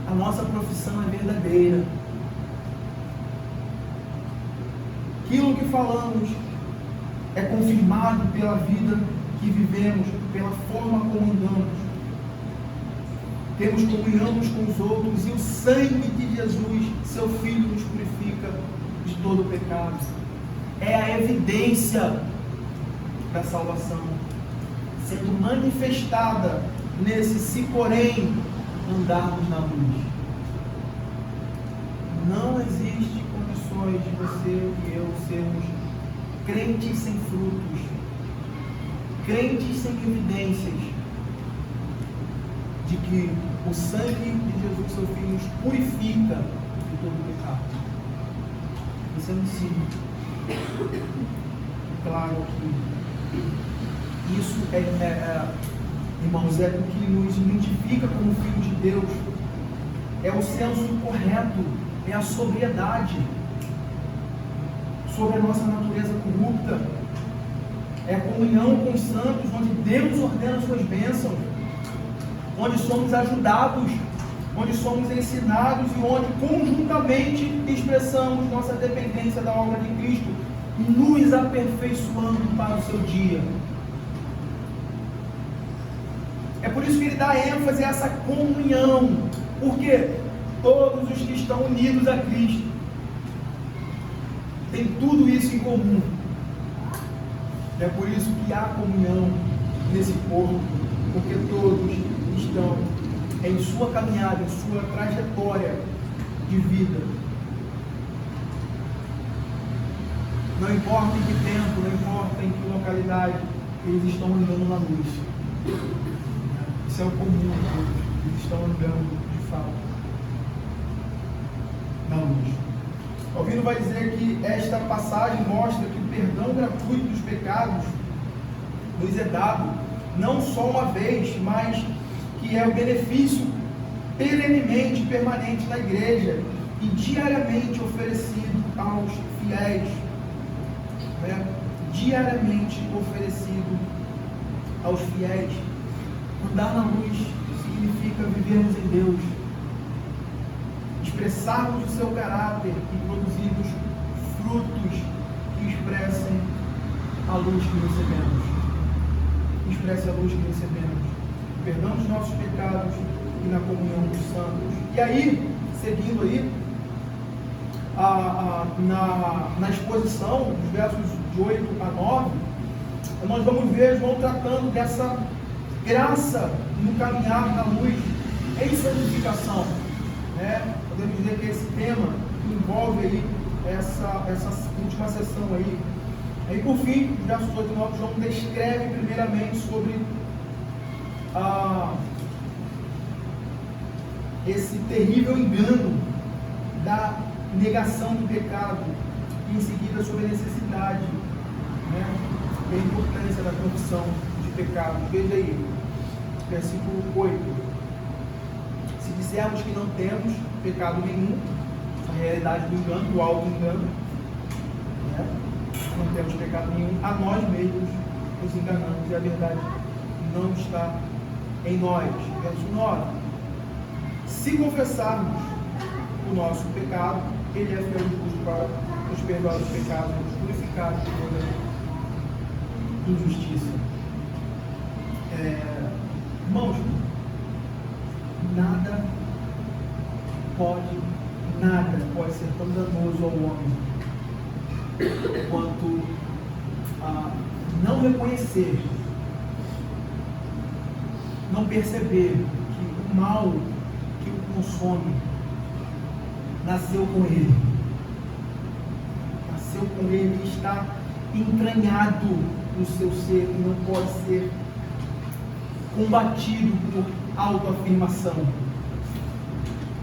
a nossa profissão é verdadeira. Aquilo que falamos é confirmado pela vida que vivemos, pela forma como andamos. Temos comunhão uns com os outros, e o sangue de Jesus, seu Filho, nos purifica de todo o pecado. É a evidência da salvação sendo manifestada nesse se porém andarmos na luz. Não existe condições de você e eu sermos crentes sem frutos, crentes sem evidências de que o sangue de Jesus, seu Filho, nos purifica de todo o pecado. Isso é um ensino. Claro que isso irmãos, é o que nos identifica como filhos de Deus. É o senso correto, é a sobriedade sobre a nossa natureza corrupta. É a comunhão com os santos, onde Deus ordena suas bênçãos, onde somos ajudados, onde somos ensinados e onde conjuntamente expressamos nossa dependência da obra de Cristo, nos aperfeiçoando para o seu dia. É por isso que ele dá ênfase a essa comunhão, porque todos os que estão unidos a Cristo têm tudo isso em comum. É por isso que há comunhão nesse corpo, porque todos estão em sua caminhada, em sua trajetória de vida. Não importa em que tempo, não importa em que localidade, eles estão andando na luz. Isso é o comum, eles estão andando de fato na luz. Calvino vai dizer que esta passagem mostra que o perdão gratuito dos pecados nos é dado, não só uma vez, mas que é o benefício perenemente, permanente da igreja e diariamente oferecido aos fiéis. Né? Diariamente oferecido aos fiéis. Andar na luz significa vivermos em Deus, expressarmos o seu caráter e produzirmos frutos que expressem a luz que recebemos. Expresse a luz que recebemos. Perdão dos nossos pecados e na comunhão dos santos. E aí, seguindo aí, na exposição, dos versos de 8 a 9, nós vamos ver João tratando dessa graça no caminhar na luz em santificação. Né? Podemos dizer que esse tema envolve aí essa última sessão aí. Aí por fim, versos 8 e 9, João descreve primeiramente sobre esse terrível engano da negação do pecado e em seguida sobre a necessidade, né, e a importância da confissão de pecado. Veja aí, versículo 8. Se dissermos que não temos pecado nenhum, a realidade do engano, do auto-engano, né? Não temos pecado nenhum, a nós mesmos nos enganamos e a verdade não está em nós. Verso 9. Se confessarmos o nosso pecado, Ele é fiel e justo para nos perdoar os pecados e nos purificar de toda injustiça. Irmãos, nada pode ser tão danoso ao homem quanto não reconhecer, não perceber que o mal que o consome nasceu com ele, está entranhado no seu ser e não pode ser combatido por autoafirmação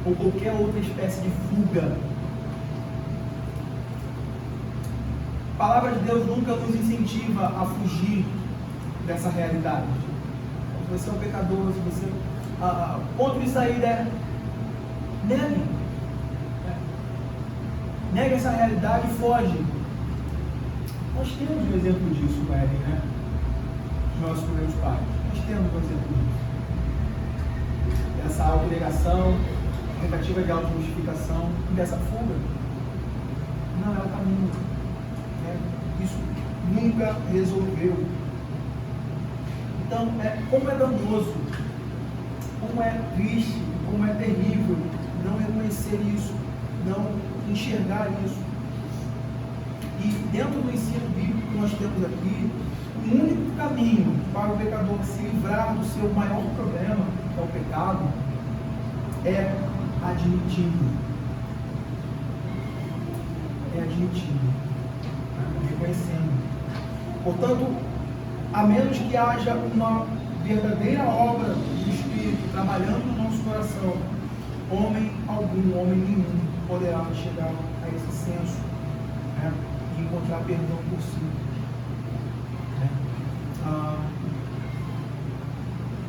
ou qualquer outra espécie de fuga. A palavra de Deus nunca nos incentiva a fugir dessa realidade. Se você é um pecador, se você contra isso aí, né? Negue essa realidade e foge. Nós temos um exemplo disso, né? Os nossos primeiros pais. Nós temos um exemplo disso. Dessa autonegação, tentativa de autojustificação e dessa fuga. Não é o caminho. Isso nunca resolveu. Então, como é danoso, como é triste, como é terrível não reconhecer isso, não enxergar isso. E dentro do ensino bíblico que nós temos aqui, o único caminho para o pecador se livrar do seu maior problema, que é o pecado, é admitindo. Reconhecendo. Portanto, a menos que haja uma verdadeira obra do Espírito trabalhando no nosso coração, homem nenhum poderá chegar a esse senso, né, e encontrar perdão por si.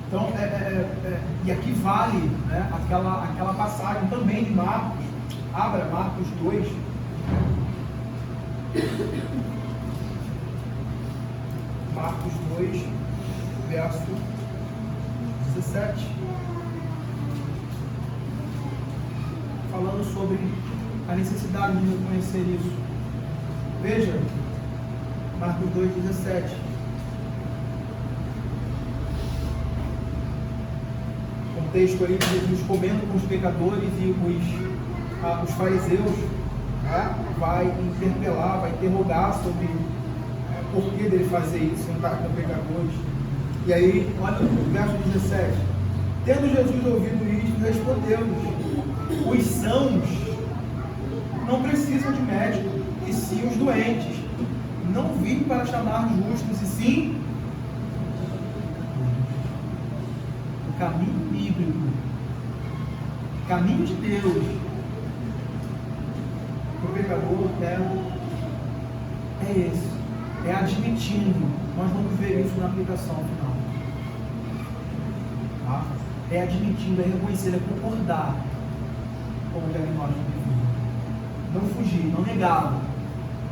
Então, e aqui vale, né, aquela passagem também de Marcos. Abra Marcos 2. Marcos 2, verso 17. Falando sobre a necessidade de reconhecer isso. Veja, Marcos 2, 17. Um texto aí de Jesus comendo com os pecadores e os fariseus, né, vai interpelar, vai interrogar sobre o porquê dele fazer isso, sentar com pecadores. E aí, olha o verso 17. Tendo Jesus ouvido isto, respondeu-lhes: os sãos não precisam de médico, e sim os doentes. Não vim para chamar justos, e sim o caminho bíblico, o caminho de Deus para o pecador é esse, é admitindo nós vamos ver isso na aplicação final. Tá? É admitindo, é reconhecer, é concordar com o diagnóstico divino. Não fugir, não negá-lo.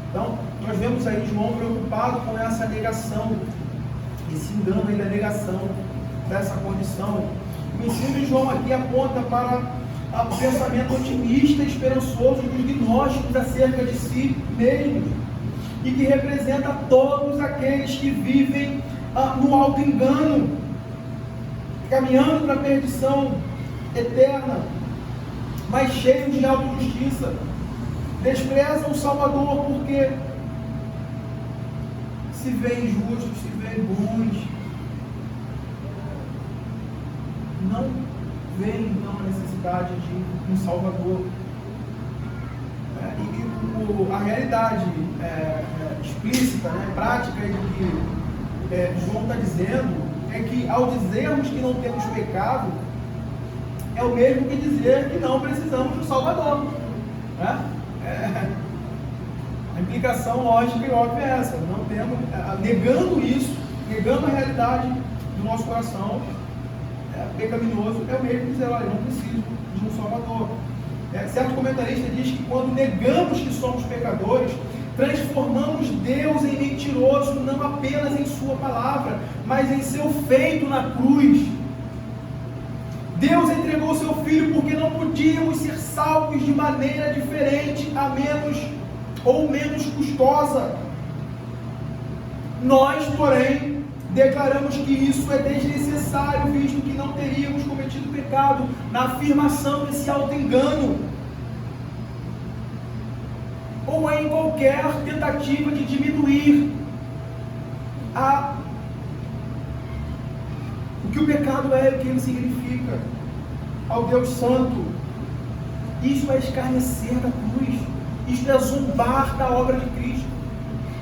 Então, nós vemos aí João preocupado com essa negação, esse engano aí da negação dessa condição. O ensino de João aqui aponta para o pensamento otimista e esperançoso dos gnósticos acerca de si mesmos, e que representa todos aqueles que vivem no auto-engano, caminhando para a perdição eterna, mas cheios de autojustiça. Desprezam o Salvador porque se veem justos, se veem bons, não veem então a necessidade de um Salvador. A realidade explícita, prática de que João está dizendo é que, ao dizermos que não temos pecado, é o mesmo que dizer que não precisamos do Salvador. A implicação lógica e óbvia é essa. Não temos, negando isso, negando a realidade do nosso coração pecaminoso, é o mesmo que dizer, olha, não preciso de um Salvador. Certo comentarista diz que quando negamos que somos pecadores, transformamos Deus em mentiroso, não apenas em sua palavra, mas em seu feito na cruz. Deus entregou seu Filho porque não podíamos ser salvos de maneira diferente, a menos custosa. Nós, porém, declaramos que isso é desnecessário, visto que não teríamos cometido pecado, na afirmação desse auto-engano, ou em qualquer tentativa de diminuir o que o pecado é, o que ele significa ao Deus Santo. Isso é escarnecer da cruz, isso é zombar da obra de Cristo,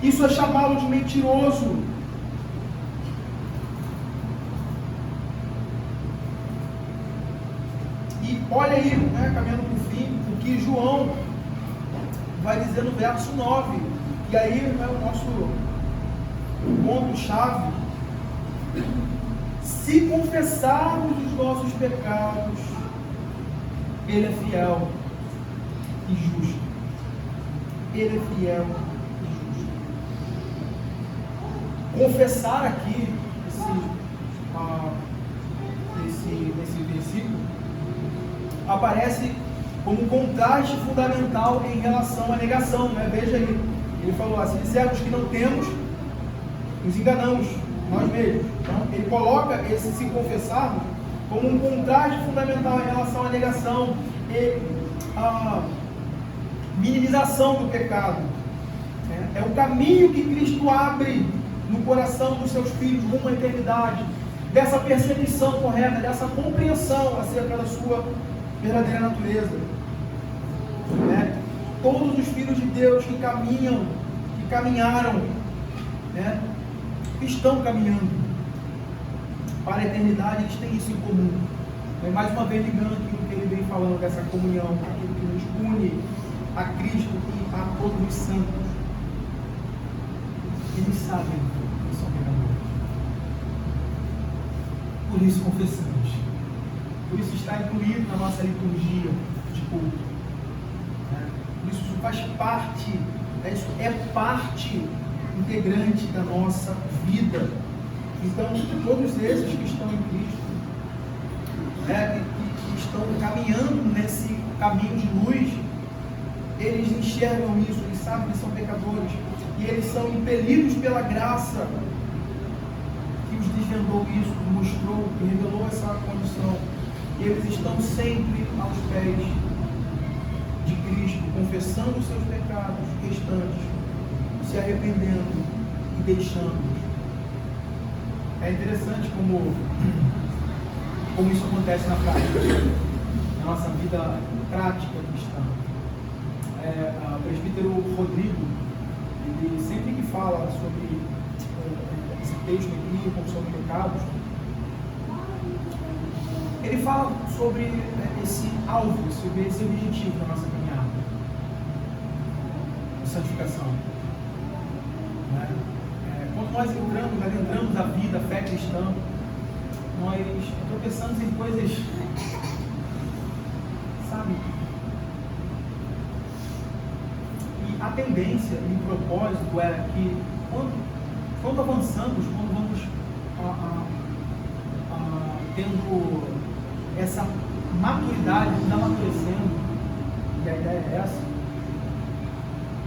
isso é chamá-lo de mentiroso. E olha aí, caminhando para o fim, o que João vai dizer no verso 9, e aí o nosso ponto-chave: se confessarmos os nossos pecados, Ele é fiel e justo. Ele é fiel e justo. Confessar aqui, nesse versículo, aparece como um contraste fundamental em relação à negação. Veja aí, ele falou assim: se dissermos que não temos, nos enganamos nós mesmos. Então, ele coloca esse se confessarmos como um contraste fundamental em relação à negação e a minimização do pecado. É o caminho que Cristo abre no coração dos seus filhos rumo à eternidade, dessa percepção correta, dessa compreensão acerca da sua verdadeira natureza. Todos os filhos de Deus que caminharam, estão caminhando para a eternidade, eles têm isso em comum. Mais uma vez ligando aquilo que ele vem falando, dessa comunhão, aquilo que nos une a Cristo e a todos os santos. Eles sabem que são pecadores. Por isso confessamos. Por isso está incluído na nossa liturgia de culto. Por isso faz parte, isso é parte integrante da nossa vida. Então, todos esses que estão em Cristo, que estão caminhando nesse caminho de luz, eles enxergam isso, eles sabem que são pecadores, e eles são impelidos pela graça que os desvendou isso, que mostrou, que revelou essa condição. E eles estão sempre aos pés de Cristo, confessando os seus pecados restantes, se arrependendo e deixando-os. É interessante como isso acontece na prática, na nossa vida prática cristã. O presbítero Rodrigo, ele sempre que fala sobre esse texto aqui, confissão de pecados, ele fala sobre esse alvo, sobre esse objetivo da nossa caminhada de santificação. Quando nós adentramos a vida, a fé cristã, nós tropeçamos em coisas, sabe? E a tendência e o propósito era que, quando avançamos, quando vamos tendo essa maturidade, nos amadurecendo, e a ideia é essa,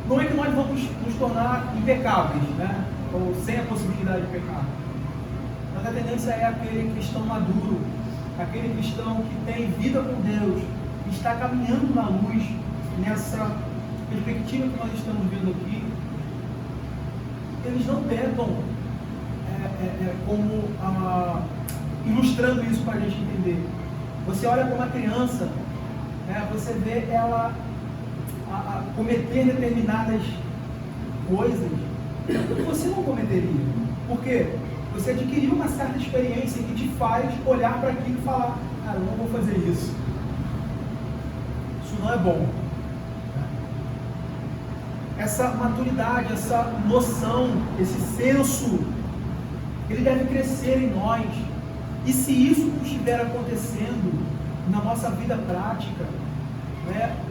não é que nós vamos nos tornar impecáveis, né? Ou sem a possibilidade de pecar. Mas a tendência é aquele cristão maduro, aquele cristão que tem vida com Deus, que está caminhando na luz, nessa perspectiva que nós estamos vendo aqui. Eles não pecam ilustrando isso para a gente entender. Você olha para uma criança, você vê ela cometer determinadas coisas que você não cometeria. Por quê? Você adquiriu uma certa experiência que te faz olhar para aquilo e falar: cara, eu não vou fazer isso. Isso não é bom. Essa maturidade, essa noção, esse senso, ele deve crescer em nós. E se isso não estiver acontecendo na nossa vida prática,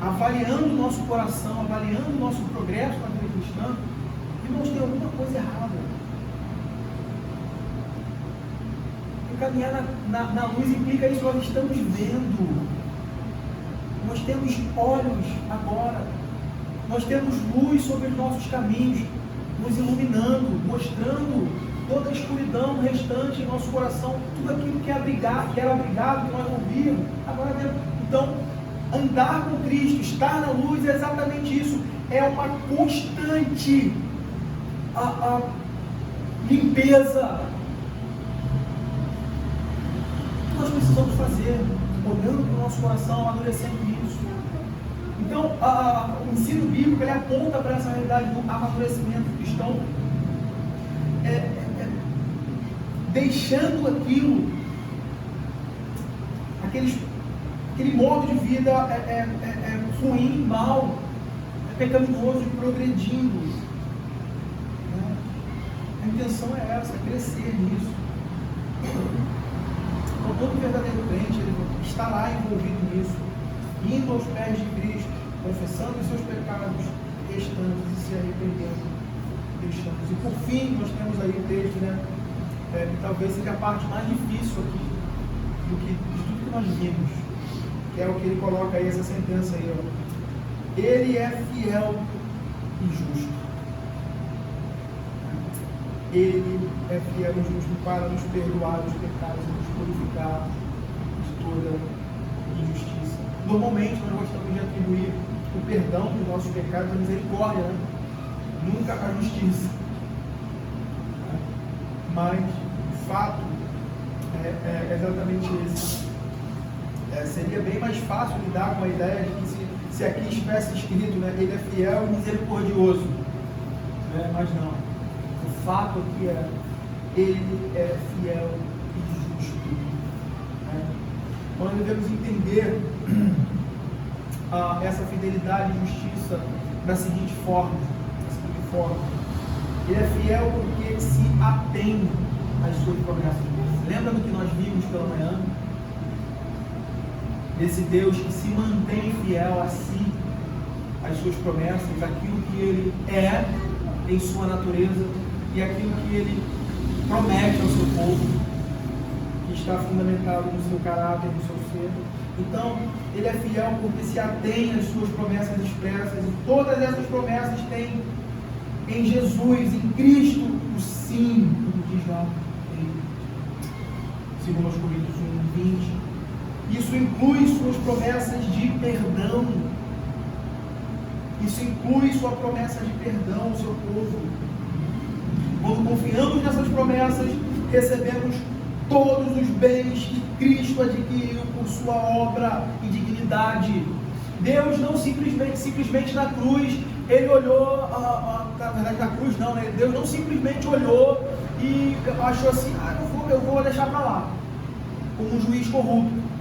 avaliando o nosso coração, avaliando o nosso progresso na vida cristã, irmãos, tem alguma coisa errada. E caminhar na luz implica isso. Nós estamos vendo, nós temos olhos agora, nós temos luz sobre os nossos caminhos, nos iluminando, mostrando toda a escuridão restante em nosso coração, tudo aquilo que era abrigado, que nós não víamos, agora vemos. Então, andar com Cristo, estar na luz é exatamente isso, é uma constante limpeza que nós precisamos fazer, olhando para o nosso coração, amadurecendo isso. Então, o ensino bíblico ele aponta para essa realidade do amadurecimento cristão, deixando aquele modo de vida ruim, mau, pecaminoso e progredindo. A intenção é essa, crescer nisso. Então, todo verdadeiro crente ele está lá envolvido nisso, indo aos pés de Cristo, confessando os seus pecados restantes e se arrependendo cristãos. E por fim, nós temos aí o texto, que talvez seja a parte mais difícil aqui de tudo que nós vimos, que é o que ele coloca aí, essa sentença aí, ó. Ele é fiel e justo. Ele é fiel e justo para nos perdoar os pecados e nos purificar de toda injustiça. Normalmente nós gostamos de atribuir o perdão dos nossos pecados à misericórdia, nunca à justiça. Mas o fato é exatamente esse. Seria bem mais fácil lidar com a ideia de que se aqui estivesse escrito, ele é fiel e misericordioso, mas não. O fato aqui ele é fiel e justo. Nós devemos entender essa fidelidade e justiça da seguinte forma. Ele é fiel porque se atém às suas promessas. Lembra do que nós vimos pela manhã? Desse Deus que se mantém fiel a si, às suas promessas, aquilo que Ele é em sua natureza e aquilo que Ele promete ao seu povo, que está fundamentado no seu caráter, no seu ser. Então, Ele é fiel porque se atém às suas promessas expressas, e todas essas promessas têm em Jesus, em Cristo, o sim, como diz lá em 2 Coríntios 1:20. Isso inclui suas promessas de perdão. Isso inclui sua promessa de perdão ao seu povo. Quando confiamos nessas promessas, recebemos todos os bens que Cristo adquiriu por sua obra e dignidade. Deus não simplesmente na cruz, Ele olhou, na verdade na cruz não, Deus não simplesmente olhou e achou assim, eu vou deixar para lá, como um juiz corrupto.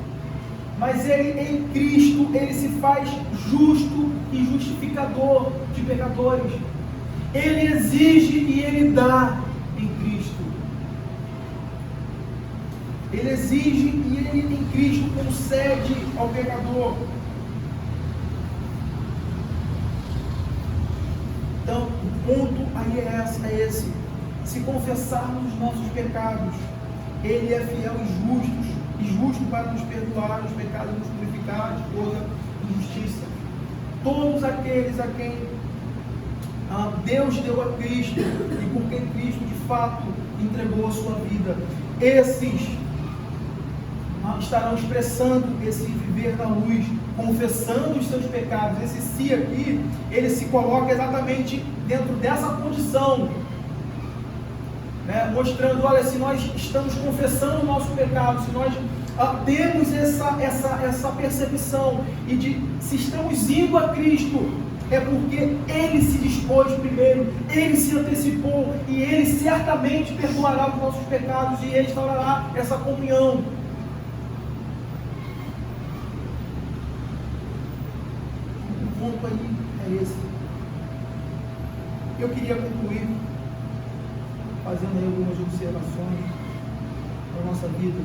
Mas Ele, em Cristo, Ele se faz justo e justificador de pecadores. Ele exige e Ele dá em Cristo. Ele exige e ele em Cristo concede ao pecador. Então, o ponto aí é esse. Se confessarmos os nossos pecados, Ele é fiel e justo para nos perdoar os pecados e nos purificar de toda injustiça. Todos aqueles a quem Deus deu a Cristo e por quem Cristo de fato entregou a sua vida, esses estarão expressando esse viver na luz, confessando os seus pecados. Esse si aqui, ele se coloca exatamente dentro dessa condição, né? Mostrando, olha, se nós estamos confessando o nosso pecado, se nós temos essa percepção e de se estamos indo a Cristo, é porque Ele se dispôs primeiro, Ele se antecipou e Ele certamente perdoará os nossos pecados e restaurará essa comunhão. O ponto aí é esse. Eu queria concluir fazendo aí algumas observações da nossa vida.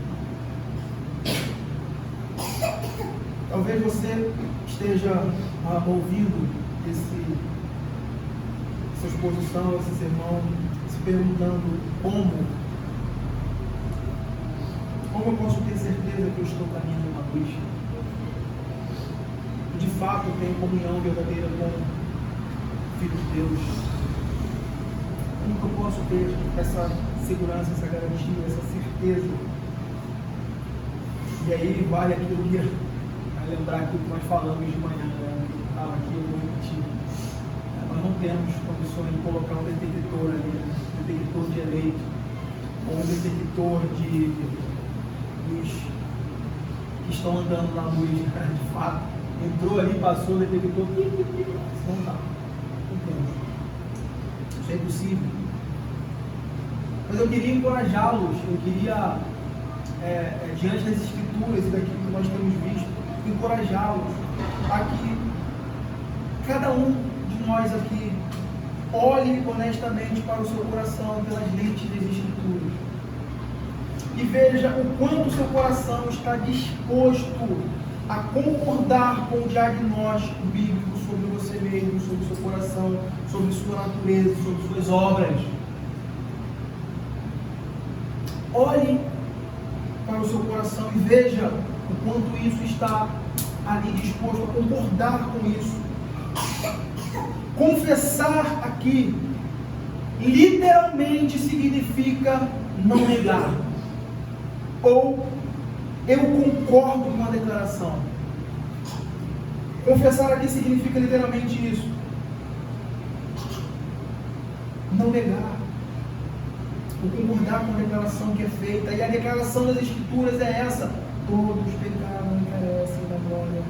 Talvez você esteja ouvindo essa exposição, esse sermão, se perguntando como eu posso ter certeza que eu estou caminhando na luz? De fato, eu tenho comunhão verdadeira com o Filho de Deus. Como que eu posso ter essa segurança, essa garantia, essa certeza? E aí vale aquilo que lembrar aquilo que nós falamos de manhã, né? Estava aqui, eu vou repetir. Nós não temos condições de colocar um detector ali, um detector de eleito, ou um detector dos que estão andando na luz, né? De fato. Entrou ali, passou o detector, não dá. Não temos. Isso é impossível. Mas eu queria encorajá-los, eu queria, diante das Escrituras e daquilo que nós temos visto, encorajá-los a que cada um de nós aqui olhe honestamente para o seu coração pelas lentes das Escrituras e veja o quanto o seu coração está disposto a concordar com o diagnóstico bíblico sobre você mesmo, sobre o seu coração, sobre sua natureza, sobre suas obras. Olhe para o seu coração e veja o quanto isso está ali disposto a concordar com isso. Confessar aqui literalmente significa não negar, ou eu concordo com a declaração. Confessar aqui significa literalmente isso, não negar, ou concordar com a declaração que é feita. E a declaração das Escrituras é essa: todos pecaram e carecem da glória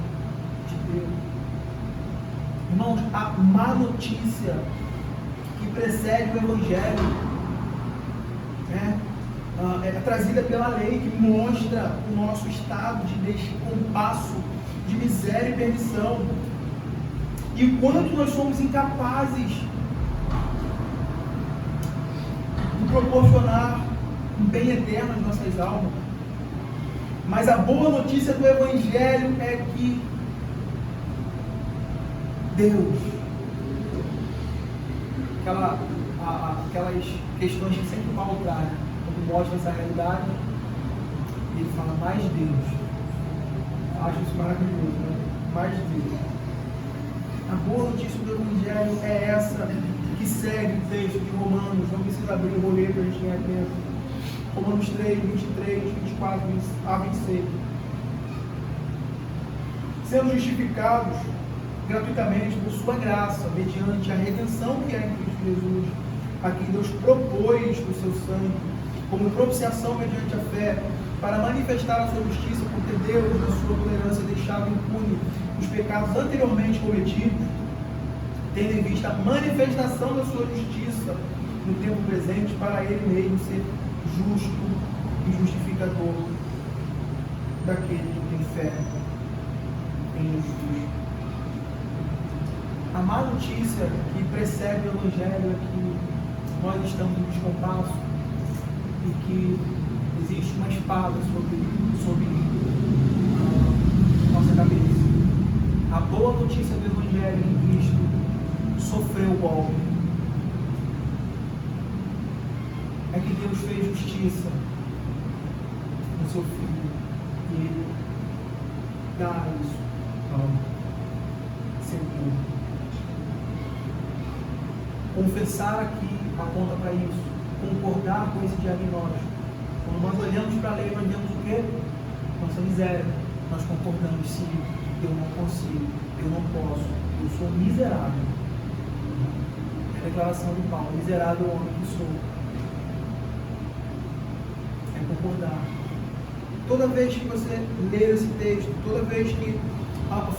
de Deus. Irmãos, a má notícia que precede o Evangelho, né, é trazida pela lei, que mostra o nosso estado de descompasso, de miséria e perdição, e o quanto nós somos incapazes de proporcionar um bem eterno às nossas almas. Mas a boa notícia do Evangelho é que Deus, aquelas questões que sempre Paulo traz, quando mostra essa realidade, ele fala mais Deus. Acho isso maravilhoso, né? Mais Deus. A boa notícia do Evangelho é essa, que segue o texto de Romanos. Não precisa abrir o rolê para a gente ganhar tempo. Romanos 3, 23, 24 a 26. Sendo justificados gratuitamente por sua graça, mediante a redenção que é em Cristo Jesus, a quem Deus propôs o seu sangue, como propiciação mediante a fé, para manifestar a sua justiça, porque Deus, na sua tolerância, deixava impune os pecados anteriormente cometidos, tendo em vista a manifestação da sua justiça no tempo presente, para Ele mesmo ser justo e justificador daquele que tem fé em Jesus. A má notícia que precede o Evangelho é que nós estamos no descompasso e que existe uma espada sobre nossa cabeça. A boa notícia do Evangelho em Cristo sofreu o golpe. É que Deus fez justiça no seu Filho e Ele dá isso ao seu povo. Confessar aqui aponta para isso, concordar com esse diagnóstico. Quando nós olhamos para a lei, nós vemos o quê? Nossa miséria. Nós concordamos, sim, eu não consigo, eu não posso, eu sou miserável. É a declaração de Paulo, miserável homem que sou. É concordar. Toda vez que você ler esse texto, toda vez que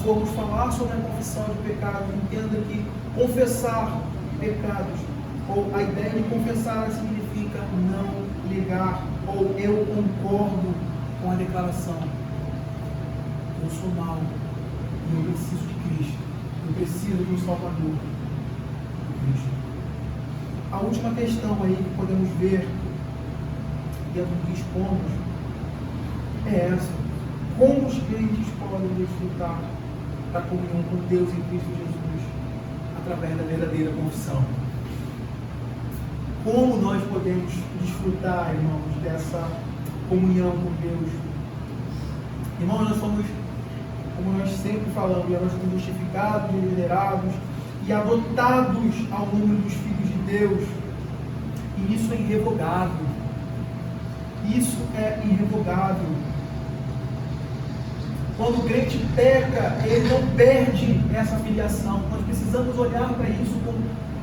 formos falar sobre a confissão de pecados, entenda que confessar pecados, ou a ideia de confessar significa não negar, ou eu concordo com a declaração. Eu sou mau e eu preciso de Cristo. Eu preciso de um Salvador, Cristo. A última questão aí que podemos ver dentro dos pontos é essa: como os crentes podem desfrutar da comunhão com Deus em Cristo Jesus através da verdadeira confissão? Como nós podemos desfrutar, irmãos, dessa comunhão com Deus? Irmãos, nós somos, como nós sempre falamos, nós somos justificados, regenerados e adotados ao número dos filhos de Deus. E isso é irrevogável. Isso é irrevogável. Quando o crente peca, ele não perde essa filiação. Nós precisamos olhar para isso com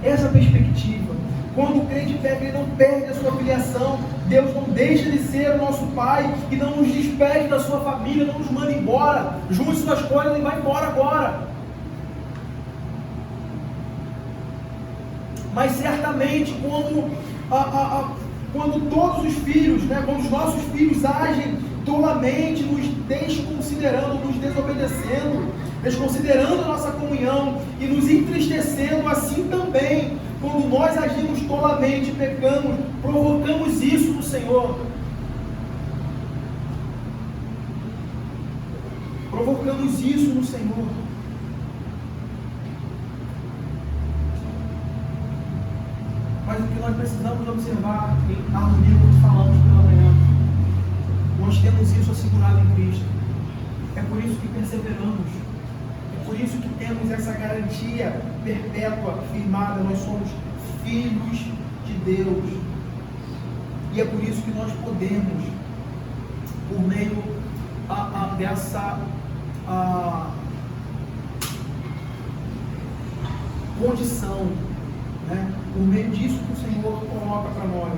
essa perspectiva. Quando o crente peca, ele não perde a sua filiação. Deus não deixa de ser o nosso Pai e não nos despede da sua família, não nos manda embora. Junte suas coisas e vai embora agora. Mas certamente, quando todos os filhos, quando os nossos filhos agem tolamente, nos desconsiderando, nos desobedecendo, desconsiderando a nossa comunhão e nos entristecendo, assim também, quando nós agimos tolamente, pecamos, provocamos isso no Senhor. Provocamos isso no Senhor. Mas o que nós precisamos observar em harmonia com o que falamos pela manhã, nós temos isso assegurado em Cristo. É por isso que perseveramos. É por isso que temos essa garantia perpétua, firmada. Nós somos filhos de Deus. E é por isso que nós podemos, por meio dessa condição, por meio disso que o Senhor coloca para nós,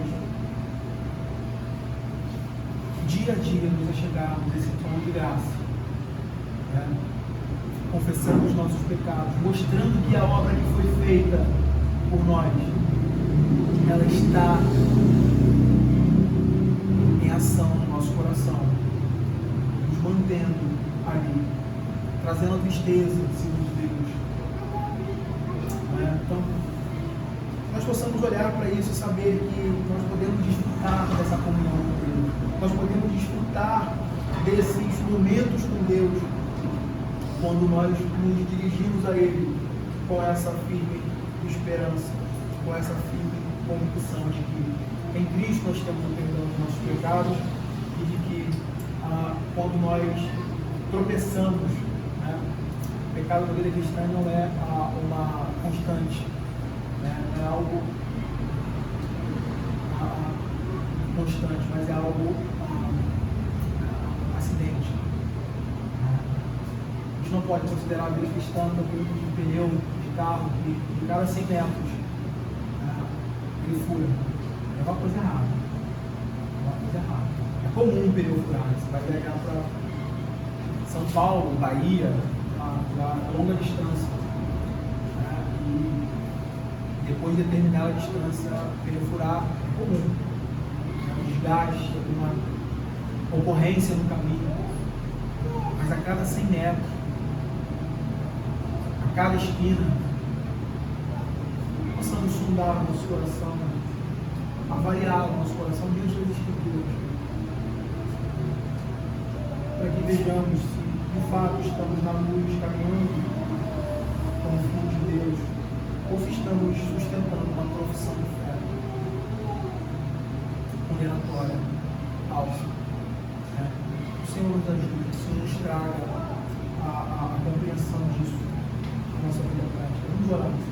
dia a dia nos achegarmos desse trono de graça, confessando os nossos pecados, mostrando que a obra que foi feita por nós, ela está em ação no nosso coração, nos mantendo ali, trazendo a tristeza, Senhor Deus. Então, nós possamos olhar para isso e saber que nós podemos desfrutar dessa comunhão com Deus. Nós podemos desfrutar desses momentos com Deus quando nós nos dirigimos a Ele com essa firme esperança, com essa firme convicção de que em Cristo nós temos o perdão dos nossos pecados e de que quando nós tropeçamos, o pecado da vida cristã não é uma constante, não é algo constante, mas é algo acidente. A gente não pode considerar a vida cristã como um pneu de carro que de cada 100 metros ele fura. É uma coisa errada. É comum um pneu furar. Você vai viajar para São Paulo, Bahia, a longa distância. E depois de determinada distância, o pneu furar é comum. Um desgaste, uma ocorrência no caminho. Mas a cada 100 metros, a cada esquina, possamos sondar o nosso coração avaliar o nosso coração diante das Escrituras, para que vejamos se de fato estamos na luz, caminhando com o Filho de Deus, ou se estamos sustentando uma profissão de fé condenatória, falsa. O Senhor nos ajude, o Senhor nos traga a compreensão disso na nossa vida prática. Vamos orar.